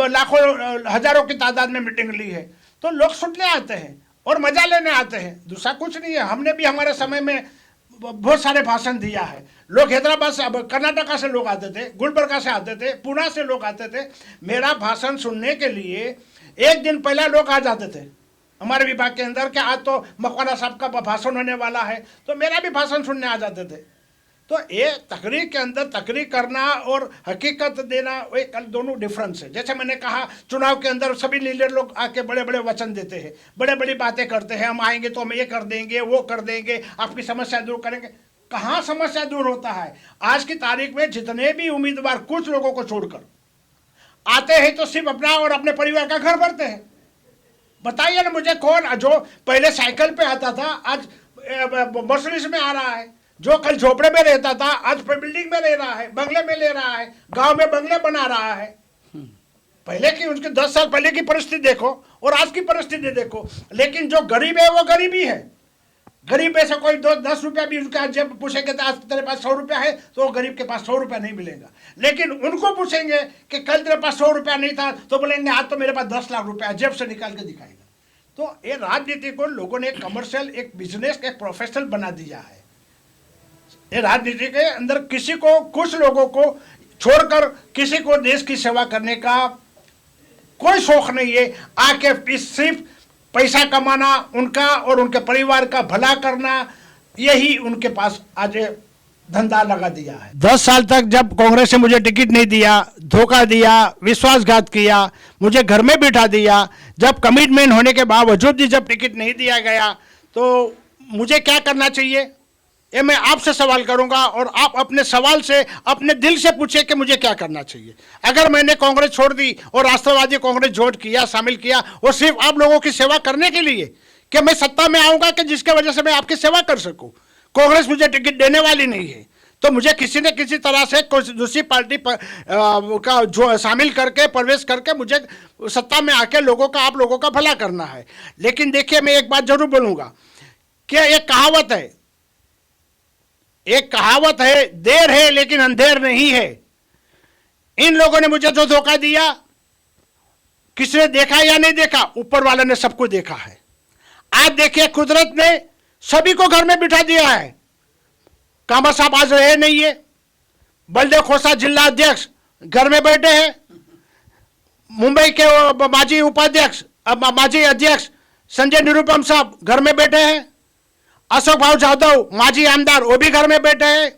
लाखों हजारों की तादाद में मीटिंग ली है, तो लोग सुनने आते हैं और मजा लेने आते हैं, दूसरा कुछ नहीं है। हमने भी हमारे समय में बहुत सारे भाषण दिया है। लोग हैदराबाद से, कर्नाटका से लोग आते थे, गुलबर्गा से आते थे, पुणे से लोग आते थे। मेरा भाषण सुनने के लिए एक दिन पहले लोग आ जाते थे हमारे विभाग के अंदर कि आज तो मकवाना साहब का भाषण होने वाला है, तो मेरा भी भाषण सुनने आ जाते थे। तो ये तकरीर के अंदर तकरीर करना और हकीकत देना, वो कल दोनों डिफरेंस है। जैसे मैंने कहा, चुनाव के अंदर सभी लीडर लोग आके बड़े बड़े वचन देते हैं, बड़े बड़ी बातें करते हैं, हम आएंगे तो हम ये कर देंगे, वो कर देंगे, आपकी समस्या दूर करेंगे। कहाँ समस्या दूर होता है? आज की तारीख में जितने भी उम्मीदवार कुछ लोगों को छोड़कर आते हैं तो सिर्फ अपना और अपने परिवार का घर भरते हैं। बताइए ना मुझे, कौन जो पहले साइकिल पे आता था आज मर्सिडीज में आ रहा है, जो कल झोपड़े में रहता था आज बिल्डिंग में रह रहा है, बंगले में ले रहा है, गांव में बंगले बना रहा है। पहले की, उसके 10 साल पहले की परिस्थिति देखो और आज की परिस्थिति देखो। लेकिन जो गरीब है वो गरीब ही है। गरीब ऐसा कोई 10 रुपया भी उसका जब पूछेंगे तो आज तेरे पास 100 रुपया है, तो वो गरीब के पास 100 रुपया नहीं मिलेगा। लेकिन उनको पूछेंगे कि कल तेरे पास 100 रुपया नहीं था, तो बोलेंगे आज तो मेरे पास 10 लाख रुपया जेब से निकाल के दिखाएगा। तो ये राजनीति को लोगों ने एक कमर्शियल, एक बिजनेस, एक प्रोफेशनल बना दिया है। ये राजनीति के अंदर किसी को, कुछ लोगों को छोड़कर किसी को देश की सेवा करने का कोई शौक नहीं है। आके सिर्फ पैसा कमाना, उनका और उनके परिवार का भला करना, यही उनके पास आज धंधा लगा दिया है। 10 साल तक जब कांग्रेस ने मुझे टिकट नहीं दिया, धोखा दिया, विश्वासघात किया, मुझे घर में बिठा दिया, जब कमिटमेंट होने के बावजूद भी जब टिकट नहीं दिया गया, तो मुझे क्या करना चाहिए? ये मैं आपसे सवाल करूंगा और आप अपने सवाल से, अपने दिल से पूछे कि मुझे क्या करना चाहिए। अगर मैंने कांग्रेस छोड़ दी और राष्ट्रवादी कांग्रेस जोड़ किया, शामिल किया, वो सिर्फ आप लोगों की सेवा करने के लिए कि मैं सत्ता में आऊंगा कि जिसके वजह से मैं आपकी सेवा कर सकूं। कांग्रेस मुझे टिकट देने वाली नहीं है, तो मुझे किसी न किसी तरह से कोई दूसरी पार्टी का जो शामिल करके, प्रवेश करके मुझे सत्ता में आके लोगों का, आप लोगों का भला करना है। लेकिन देखिए, मैं एक बात जरूर बोलूंगा कि एक कहावत है, देर है लेकिन अंधेर नहीं है। इन लोगों ने मुझे जो धोखा दिया, किसी ने देखा या नहीं देखा, ऊपर वाले ने सबको देखा है। आज देखिए, कुदरत ने सभी को घर में बिठा दिया है। कामत साहब आज रहे नहीं है, बलदेव खोसा जिला अध्यक्ष घर में बैठे हैं, मुंबई के माजी उपाध्यक्ष, माजी अध्यक्ष संजय निरुपम साहब घर में बैठे हैं, अशोक भाऊ जाधव माजी आमदार वो भी घर में बैठे हैं।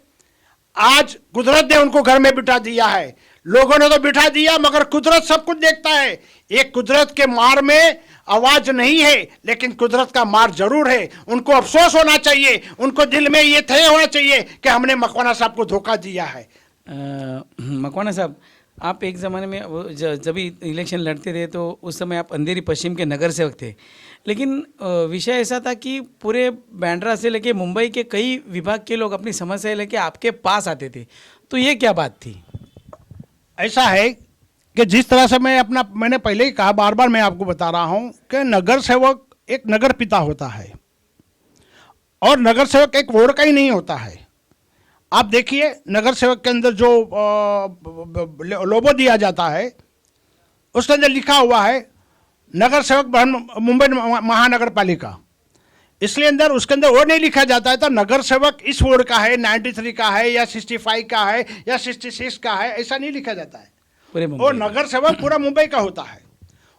आज कुदरत ने उनको घर में बिठा दिया है। लोगों ने तो बिठा दिया, मगर कुदरत सब कुछ देखता है। एक कुदरत के मार में आवाज नहीं है, लेकिन कुदरत का मार जरूर है। उनको अफसोस होना चाहिए, उनको दिल में ये तय होना चाहिए कि हमने मकवाना साहब को धोखा दिया है। मकवाना साहब, आप एक ज़माने में जब इलेक्शन लड़ते थे तो उस समय आप अंधेरी पश्चिम के नगर सेवक थे, लेकिन विषय ऐसा था कि पूरे बांद्रा से लेके मुंबई के कई विभाग के लोग अपनी समस्या लेके आपके पास आते थे, तो ये क्या बात थी? ऐसा है कि जिस तरह से मैंने पहले ही कहा, बार बार मैं आपको बता रहा हूं कि नगर सेवक एक नगर पिता होता है और नगर सेवक एक वार्ड का ही नहीं होता है। आप देखिए नगर सेवक के अंदर जो लोगो दिया जाता है उसके अंदर लिखा हुआ है नगर सेवक मुंबई महानगर पालिका, इसलिए अंदर उसके अंदर वो नहीं लिखा जाता है तो नगर सेवक इस वार्ड का है, 93 का है या 65 का है या 66 का है, ऐसा नहीं लिखा जाता है। और नगर सेवक पूरा मुंबई का होता है।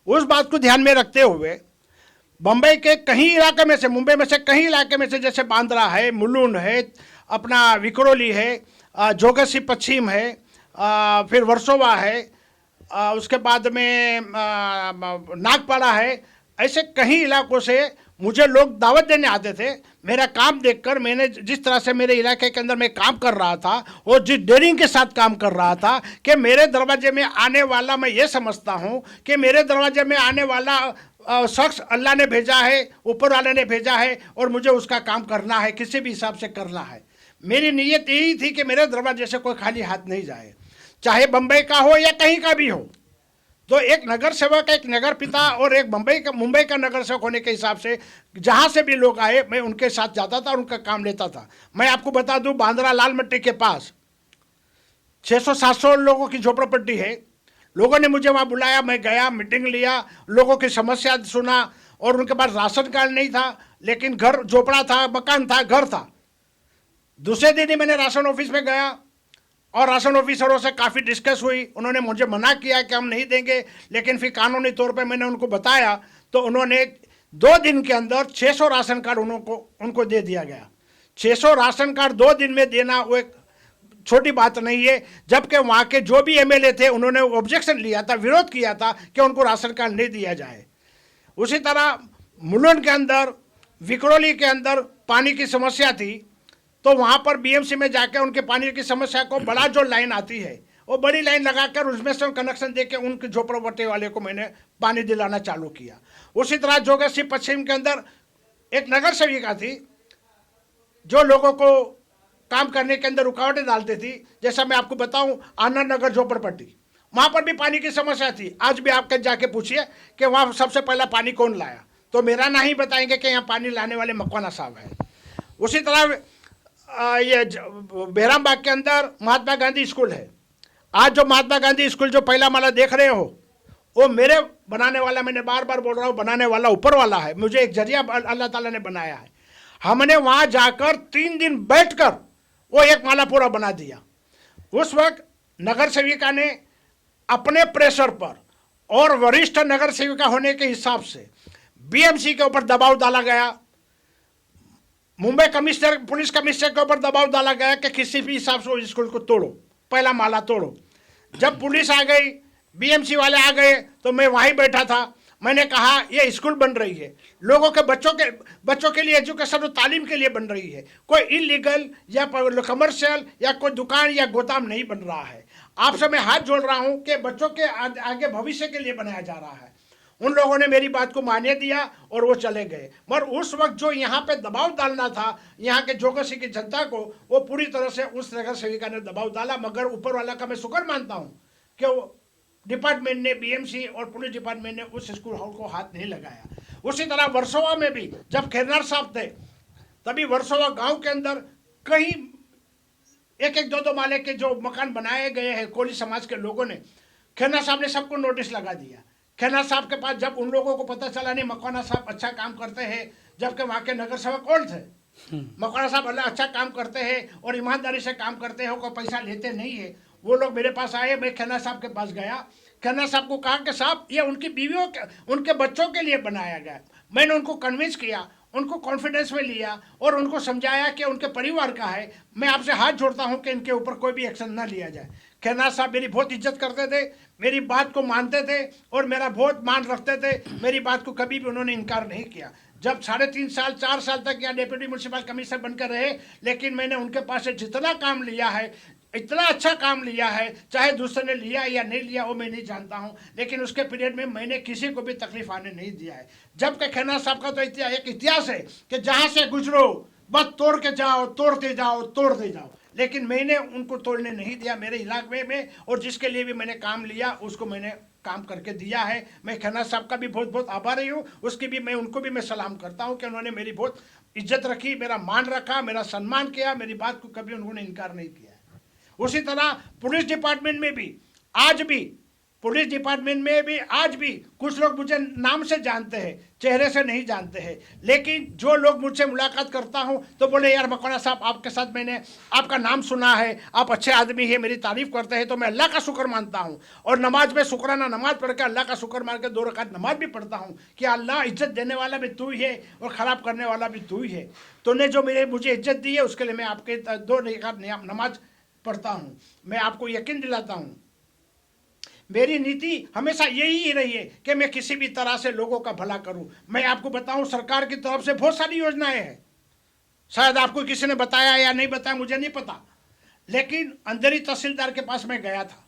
उस बात को ध्यान में रखते हुए बम्बई के कहीं इलाके में से, मुंबई में से कहीं इलाके में से, जैसे बांद्रा है, मुलुंड है, अपना विक्रोली है, जोगसी पश्चिम है, फिर वर्सोवा है, उसके बाद में नागपाड़ा है, ऐसे कहीं इलाकों से मुझे लोग दावत देने आते थे। मेरा काम देखकर मैंने जिस तरह से मेरे इलाके के अंदर मैं काम कर रहा था और जिस डेयरिंग के साथ काम कर रहा था कि मेरे दरवाजे में आने वाला, मैं ये समझता हूँ कि मेरे दरवाजे में आने वाला शख्स अल्लाह ने भेजा है, ऊपर वाले ने भेजा है और मुझे उसका काम करना है, किसी भी हिसाब से करना है। मेरी नीयत यही थी कि मेरे दरवाजे से कोई खाली हाथ नहीं जाए, चाहे बम्बई का हो या कहीं का भी हो। तो एक नगर सेवक, एक नगर पिता और एक मुंबई का नगर सेवक होने के हिसाब से जहाँ से भी लोग आए मैं उनके साथ जाता था और उनका काम लेता था। मैं आपको बता दूं, बांद्रा लाल मट्टी के पास 600-700 लोगों की झोपड़पट्टी है। लोगों ने मुझे वहाँ बुलाया, मैं गया, मीटिंग लिया, लोगों की समस्या सुना और उनके पास राशन कार्ड नहीं था, लेकिन घर, झोपड़ा था, मकान था, घर था। दूसरे दिन ही मैंने राशन ऑफिस में गया और राशन ऑफिसरों से काफ़ी डिस्कस हुई। उन्होंने मुझे मना किया कि हम नहीं देंगे, लेकिन फिर कानूनी तौर पे मैंने उनको बताया तो उन्होंने 2 दिन के अंदर 600 राशन कार्ड उनको दे दिया गया। 600 राशन कार्ड 2 दिन में देना वो एक छोटी बात नहीं है, जबकि वहाँ के जो भी एमएलए थे उन्होंने ऑब्जेक्शन लिया था, विरोध किया था कि उनको राशन कार्ड नहीं दिया जाए। उसी तरह मुलुंड के अंदर, विक्रोली के अंदर पानी की समस्या थी, तो वहाँ पर बीएमसी में जाकर उनके पानी की समस्या को, बड़ा जो लाइन आती है वो बड़ी लाइन लगाकर उसमें से कनेक्शन देके उनके झोपड़पट्टी वाले को मैंने पानी दिलाना चालू किया। उसी तरह जोगसी पश्चिम के अंदर एक नगर सेविका थी जो लोगों को काम करने के अंदर रुकावटें डालती थी। जैसा मैं आपको बताऊं, आनंद नगर झोपड़पट्टी, वहाँ पर भी पानी की समस्या थी। आज भी आप जाके पूछिए कि वहाँ सबसे पहला पानी कौन लाया, तो मेरा नहीं बताएंगे कि यहाँ पानी लाने वाले मकवाना साहब है। उसी तरह ये बेहराम बाग के अंदर महात्मा गांधी स्कूल है। आज जो महात्मा गांधी स्कूल जो पहला माला देख रहे हो वो मेरे बनाने वाला, मैंने बार बार बोल रहा हूँ, बनाने वाला ऊपर वाला है, मुझे एक जरिया अल्लाह ताला ने बनाया है। हमने वहाँ जाकर 3 दिन बैठकर वो एक माला पूरा बना दिया। उस वक्त नगर सेविका ने अपने प्रेशर पर और वरिष्ठ नगर सेविका होने के हिसाब से बीएमसी के ऊपर दबाव डाला गया, मुंबई कमिश्नर, पुलिस कमिश्नर के ऊपर दबाव डाला गया कि किसी भी हिसाब से उस स्कूल को तोड़ो, पहला माला तोड़ो। जब पुलिस आ गई, बीएमसी वाले आ गए, तो मैं वहीं बैठा था। मैंने कहा ये स्कूल बन रही है, लोगों के बच्चों के लिए एजुकेशन और तालीम के लिए बन रही है, कोई इलीगल या कमर्शियल या कोई दुकान या गोदाम नहीं बन रहा है। आपसे मैं हाथ जोड़ रहा हूँ कि बच्चों के आगे भविष्य के लिए बनाया जा रहा है। उन लोगों ने मेरी बात को मान्य दिया और वो चले गए। मगर उस वक्त जो यहाँ पे दबाव डालना था यहाँ के जोगसी की जनता को, वो पूरी तरह से उस नगर सेविका ने दबाव डाला। मगर ऊपर वाला का मैं शुक्र मानता हूँ कि वो डिपार्टमेंट ने, बीएमसी और पुलिस डिपार्टमेंट ने उस स्कूल हॉल को हाथ नहीं लगाया। उसी तरह वर्सोवा में भी जब खेरनार साहब थे तभी वर्सोवा गाँव के अंदर कहीं 1-1, 2-2 माले के जो मकान बनाए गए हैं कोली समाज के लोगों ने, खेरनार साहब ने सबको नोटिस लगा दिया। खेरनार साहब के पास जब उन लोगों को पता चला नहीं मकवाना साहब अच्छा काम करते हैं, जबकि वहाँ के नगर सेवक कौन थे, मकवाना साहब अल्लाह अच्छा काम करते हैं और ईमानदारी से काम करते हैं, कोई पैसा लेते नहीं है। वो लोग मेरे पास आए, मैं खेरनार साहब के पास गया, खेरनार साहब को कहा कि साहब ये उनकी बीवियों के, उनके बच्चों के लिए बनाया गया। मैंने उनको कन्विंस किया, उनको कॉन्फिडेंस में लिया और उनको समझाया कि उनके परिवार का है, मैं आपसे हाथ जोड़ता हूं कि इनके ऊपर कोई भी एक्शन ना लिया जाए। खेरनार साहब मेरी बहुत इज्जत करते थे, मेरी बात को मानते थे और मेरा बहुत मान रखते थे। मेरी बात को कभी भी उन्होंने इनकार नहीं किया। जब 3.5 साल 4 साल तक या डेप्यूटी म्यूनसिपल कमिश्नर बनकर रहे, लेकिन मैंने उनके पास से जितना काम लिया है, इतना अच्छा काम लिया है, चाहे दूसरे ने लिया या नहीं लिया वो मैं नहीं जानता हूं, लेकिन उसके पीरियड में मैंने किसी को भी तकलीफ आने नहीं दिया है। जबकि खेरनार साहब का तो एक इतिहास है कि जहां से गुजरो बस तोड़ के जाओ, तोड़ते जाओ, तोड़ते जाओ, लेकिन मैंने उनको तोड़ने नहीं दिया मेरे इलाके में। और जिसके लिए भी मैंने काम लिया उसको मैंने काम करके दिया है। मैं खन्ना साहब का भी बहुत बहुत आभारी हूँ, उसकी भी मैं उनको भी मैं सलाम करता हूँ कि उन्होंने मेरी बहुत इज्जत रखी, मेरा मान रखा, मेरा सम्मान किया, मेरी बात को कभी उन्होंने इनकार नहीं किया है। उसी तरह पुलिस डिपार्टमेंट में भी आज भी आज भी कुछ लोग मुझे नाम से जानते हैं, चेहरे से नहीं जानते हैं, लेकिन जो लोग मुझसे मुलाकात करता हूं तो बोले यार मकवाना साहब आपके साथ मैंने आपका नाम सुना है, आप अच्छे आदमी हैं, मेरी तारीफ करते हैं, तो मैं अल्लाह का शुक्र मानता हूं। और नमाज में शुक्राना नमाज पढ़ के अल्लाह का शुक्र मान के 2 रकात नमाज भी पढ़ता हूं कि अल्लाह इज्जत देने वाला भी तू ही है और ख़राब करने वाला भी तू ही है। तूने जो मुझे इज्जत दी है उसके लिए मैं आपके 2 रकात नमाज पढ़ता हूँ। मैं आपको यकीन दिलाता हूँ मेरी नीति हमेशा यही रही है कि मैं किसी भी तरह से लोगों का भला करूं। मैं आपको बताऊं सरकार की तरफ से बहुत सारी योजनाएं हैं, शायद आपको किसी ने बताया या नहीं बताया मुझे नहीं पता, लेकिन अंदरी तहसीलदार के पास मैं गया था,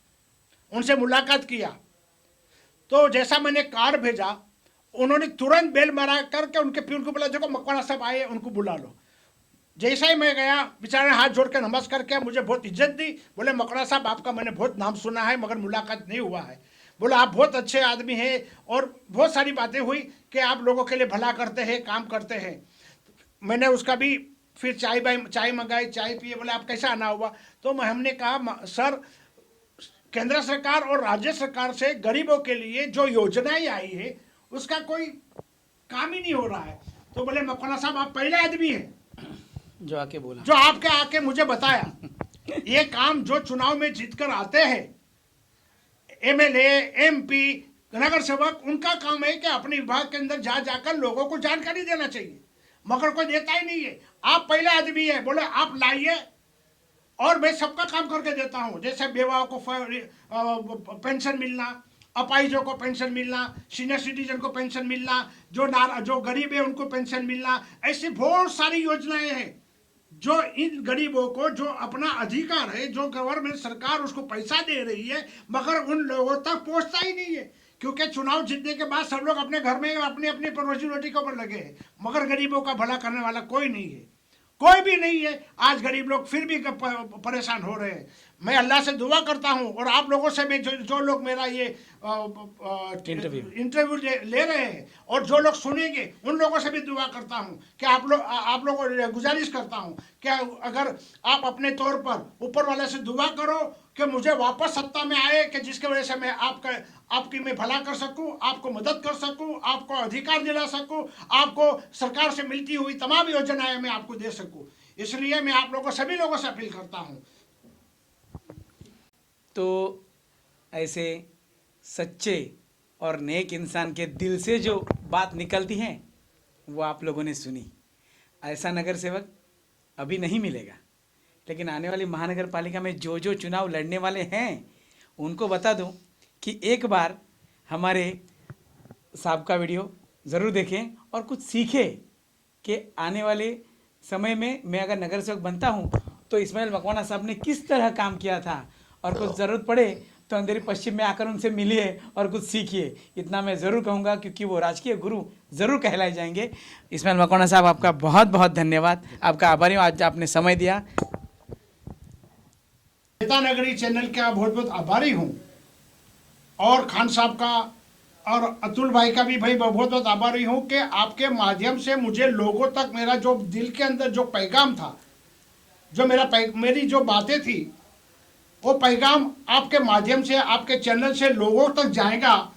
उनसे मुलाकात किया, तो जैसा मैंने कार्ड भेजा उन्होंने तुरंत बेल मारा करके उनके पीर को बोला देखो मकवाना साहब आए, उनको बुला लो। जैसा ही मैं गया बेचारे ने हाथ जोड़ के नमस्कार किया, मुझे बहुत इज्जत दी, बोले मकवाना साहब आपका मैंने बहुत नाम सुना है मगर मुलाकात नहीं हुआ है, बोले आप बहुत अच्छे आदमी हैं और बहुत सारी बातें हुई कि आप लोगों के लिए भला करते हैं, काम करते हैं। मैंने उसका भी फिर चाय मंगाई, चाय पिए, बोले आप कैसा आना हुआ, तो हमने कहा सर केंद्र सरकार और राज्य सरकार से गरीबों के लिए जो योजनाएं आई है उसका कोई काम ही नहीं हो रहा है। तो बोले मकवाना साहब आप पहले आदमी हैं जो आपके आके मुझे बताया ये काम जो चुनाव में जीतकर आते हैं एमएलए, एमपी, नगर सेवक, उनका काम है कि अपने विभाग के अंदर जाकर लोगों को जानकारी देना चाहिए, मगर कोई देता ही नहीं है। आप पहले आदमी है, बोले आप लाइए और मैं सबका काम करके देता हूं, जैसे बेवाओं को पेंशन मिलना, अपाहिजों को पेंशन मिलना, सीनियर सिटीजन को पेंशन मिलना, जो गरीब है उनको पेंशन मिलना, ऐसी बहुत सारी योजनाएं हैं जो इन गरीबों को जो अपना अधिकार है, जो गवर्नमेंट सरकार उसको पैसा दे रही है मगर उन लोगों तक पहुंचता ही नहीं है, क्योंकि चुनाव जीतने के बाद सब लोग अपने घर में अपनी अपनी रोजी रोटी के ऊपर लगे हैं, मगर गरीबों का भला करने वाला कोई नहीं है, कोई भी नहीं है। आज गरीब लोग फिर भी परेशान हो रहे हैं। मैं अल्लाह से दुआ करता हूं और आप लोगों से भी जो लोग मेरा ये इंटरव्यू ले रहे हैं और जो लोग सुनेंगे उन लोगों से भी दुआ करता हूं कि आप लोगों को गुजारिश करता हूं कि अगर आप अपने तौर पर ऊपर वाले से दुआ करो कि मुझे वापस सत्ता में आए, कि जिसके वजह से मैं आपकी मैं भला कर सकूं, आपको मदद कर सकूं, आपको अधिकार दिला सकूं, आपको सरकार से मिलती हुई तमाम योजनाएं मैं आपको दे सकूं। इसलिए मैं आप लोगों सभी लोगों से अपील करता हूं। तो ऐसे सच्चे और नेक इंसान के दिल से जो बात निकलती है वो आप लोगों ने सुनी। ऐसा नगर सेवक अभी नहीं मिलेगा, लेकिन आने वाली महानगर पालिका में जो जो चुनाव लड़ने वाले हैं उनको बता दूं कि एक बार हमारे साहब का वीडियो ज़रूर देखें और कुछ सीखें कि आने वाले समय में मैं अगर नगर सेवक बनता हूं तो इस्माइल मकवाना साहब ने किस तरह काम किया था, और कुछ ज़रूरत पड़े तो अंधेरी पश्चिम में आकर उनसे मिलिए और कुछ सीखिए। इतना मैं ज़रूर कहूँगा क्योंकि वो राजकीय गुरु ज़रूर कहलाए जाएंगे। इस्माइल मकवाना साहब आपका बहुत बहुत धन्यवाद, आपका आभारी हूँ, आज आपने समय दिया। नेता नगरी चैनल का बहुत बहुत आभारी हूँ और खान साहब का और अतुल भाई का भी भाई बहुत बहुत आभारी हूँ कि आपके माध्यम से मुझे लोगों तक मेरा जो दिल के अंदर जो पैगाम था, जो मेरी जो बातें थी, वो पैगाम आपके माध्यम से, आपके चैनल से लोगों तक जाएगा।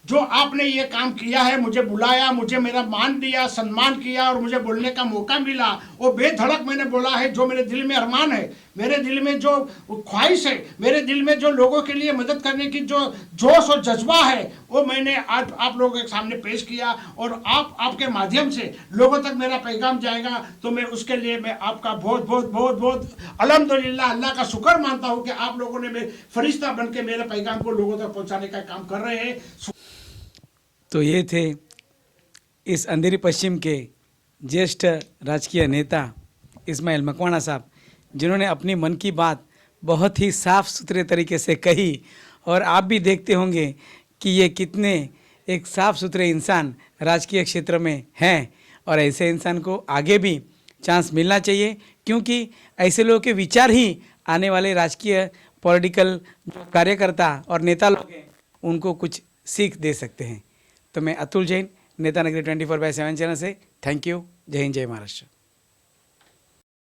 जो आपने ये काम किया है, मुझे बुलाया, मुझे मेरा मान दिया, सम्मान किया और मुझे बोलने का मौका मिला, वो बेधड़क मैंने बोला है जो मेरे दिल में अरमान है, मेरे दिल में जो ख्वाहिश है, मेरे दिल में जो लोगों के लिए मदद करने की जो जोश और जज्बा है, वो मैंने आज आप लोगों के सामने पेश किया और आपके माध्यम से लोगों तक मेरा पैगाम जाएगा। तो मैं उसके लिए मैं आपका बहुत बहुत बहुत बहुत अल्हम्दुलिल्लाह अल्लाह का शुक्र मानता हूँ कि आप लोगों ने मेरे फरिश्ता बन के मेरे पैगाम को लोगों तक पहुँचाने का काम कर रहे हैं। तो ये थे इस अंधेरी पश्चिम के ज्येष्ठ राजकीय नेता इस्माइल मकवाना साहब, जिन्होंने अपनी मन की बात बहुत ही साफ़ सुथरे तरीके से कही, और आप भी देखते होंगे कि ये कितने एक साफ़ सुथरे इंसान राजकीय क्षेत्र में हैं, और ऐसे इंसान को आगे भी चांस मिलना चाहिए, क्योंकि ऐसे लोगों के विचार ही आने वाले राजकीय पॉलिटिकल जो कार्यकर्ता और नेता लोग हैं उनको कुछ सीख दे सकते हैं। तो मैं अतुल जैन, नेता नगरी 24/7 चैनल से थैंक यू। जय हिंद, जय महाराष्ट्र।